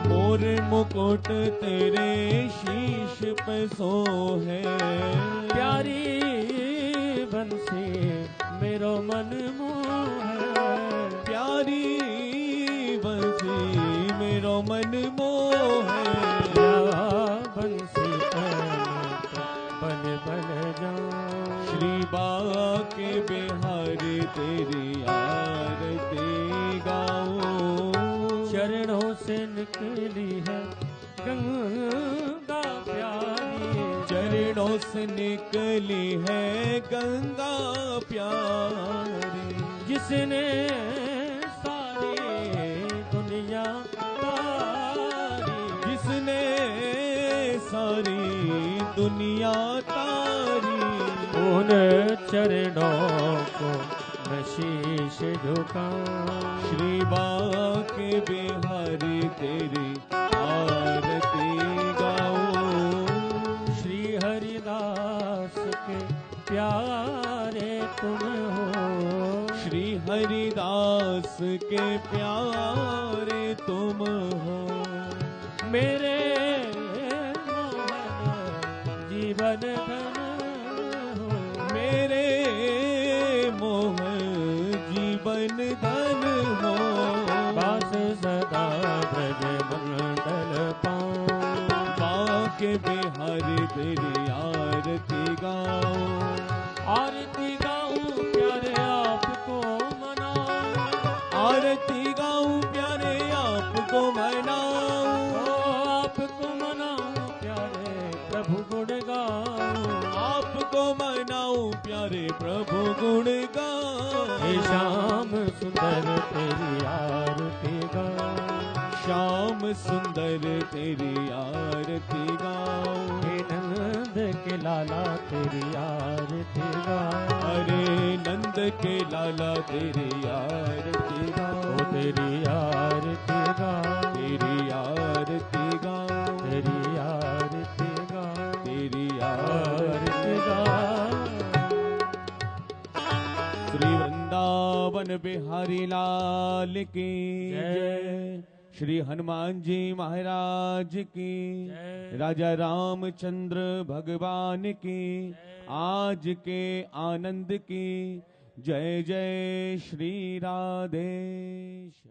B: मोर मुकुट तेरे शीश पे सोहे।
C: प्यारी बंसी मेरो मन मोहे,
B: प्यारी बंसी मेरो मन मोहे।
C: या बंसी बन बन जाऊं।
B: श्री बांके बिहारी तेरी आरती गाओ।
C: चरणों से निकली है गंगा प्यारी,
B: चरणों से निकली है गंगा प्यारी।
C: जिसने सारी दुनिया तारी,
B: जिसने सारी दुनिया तारी।
C: उन चरणों को मैं शीश झुकाऊं।
B: श्री बांके बिहारी तेरी आरती गाओ।
C: प्यारे तुम हो,
B: श्री हरिदास के प्यारे तुम हो।
C: मेरे मोहन जीवन धन हो,
B: मेरे मोहन जीवन धन हो।
C: बास सदा ब्रज मंडल पाऊं,
B: बाके बिहारी तेरी आरती गाओ।
C: आरती गाऊं प्यारे आपको मनाऊं,
B: आरती गाऊं प्यारे आपको मनाऊं।
C: आपको मनाऊं प्यारे प्रभु गुण गाऊं,
B: आपको मनाऊं प्यारे प्रभु गुण गाऊं।
C: हे श्याम सुंदर तेरी आरती गाऊं,
B: श्याम सुंदर तेरी आरती गाऊं।
C: हे नंद के लाला तेरी आरती गाऊं,
B: अरे नंद के लाला तेरी आरती गाऊं।
C: ओ तेरी आरती गाऊं,
B: तेरी आरती गाऊं।
C: तेरी आरती गाऊं,
B: तेरी
C: आरती
B: आरती
C: गाऊं।
B: श्री वृंदावन बिहारी लाल की
C: जय।
B: श्री हनुमान जी महाराज की
C: जय।
B: राजा रामचंद्र भगवान की आज के आनंद की जय जय श्री राधेश।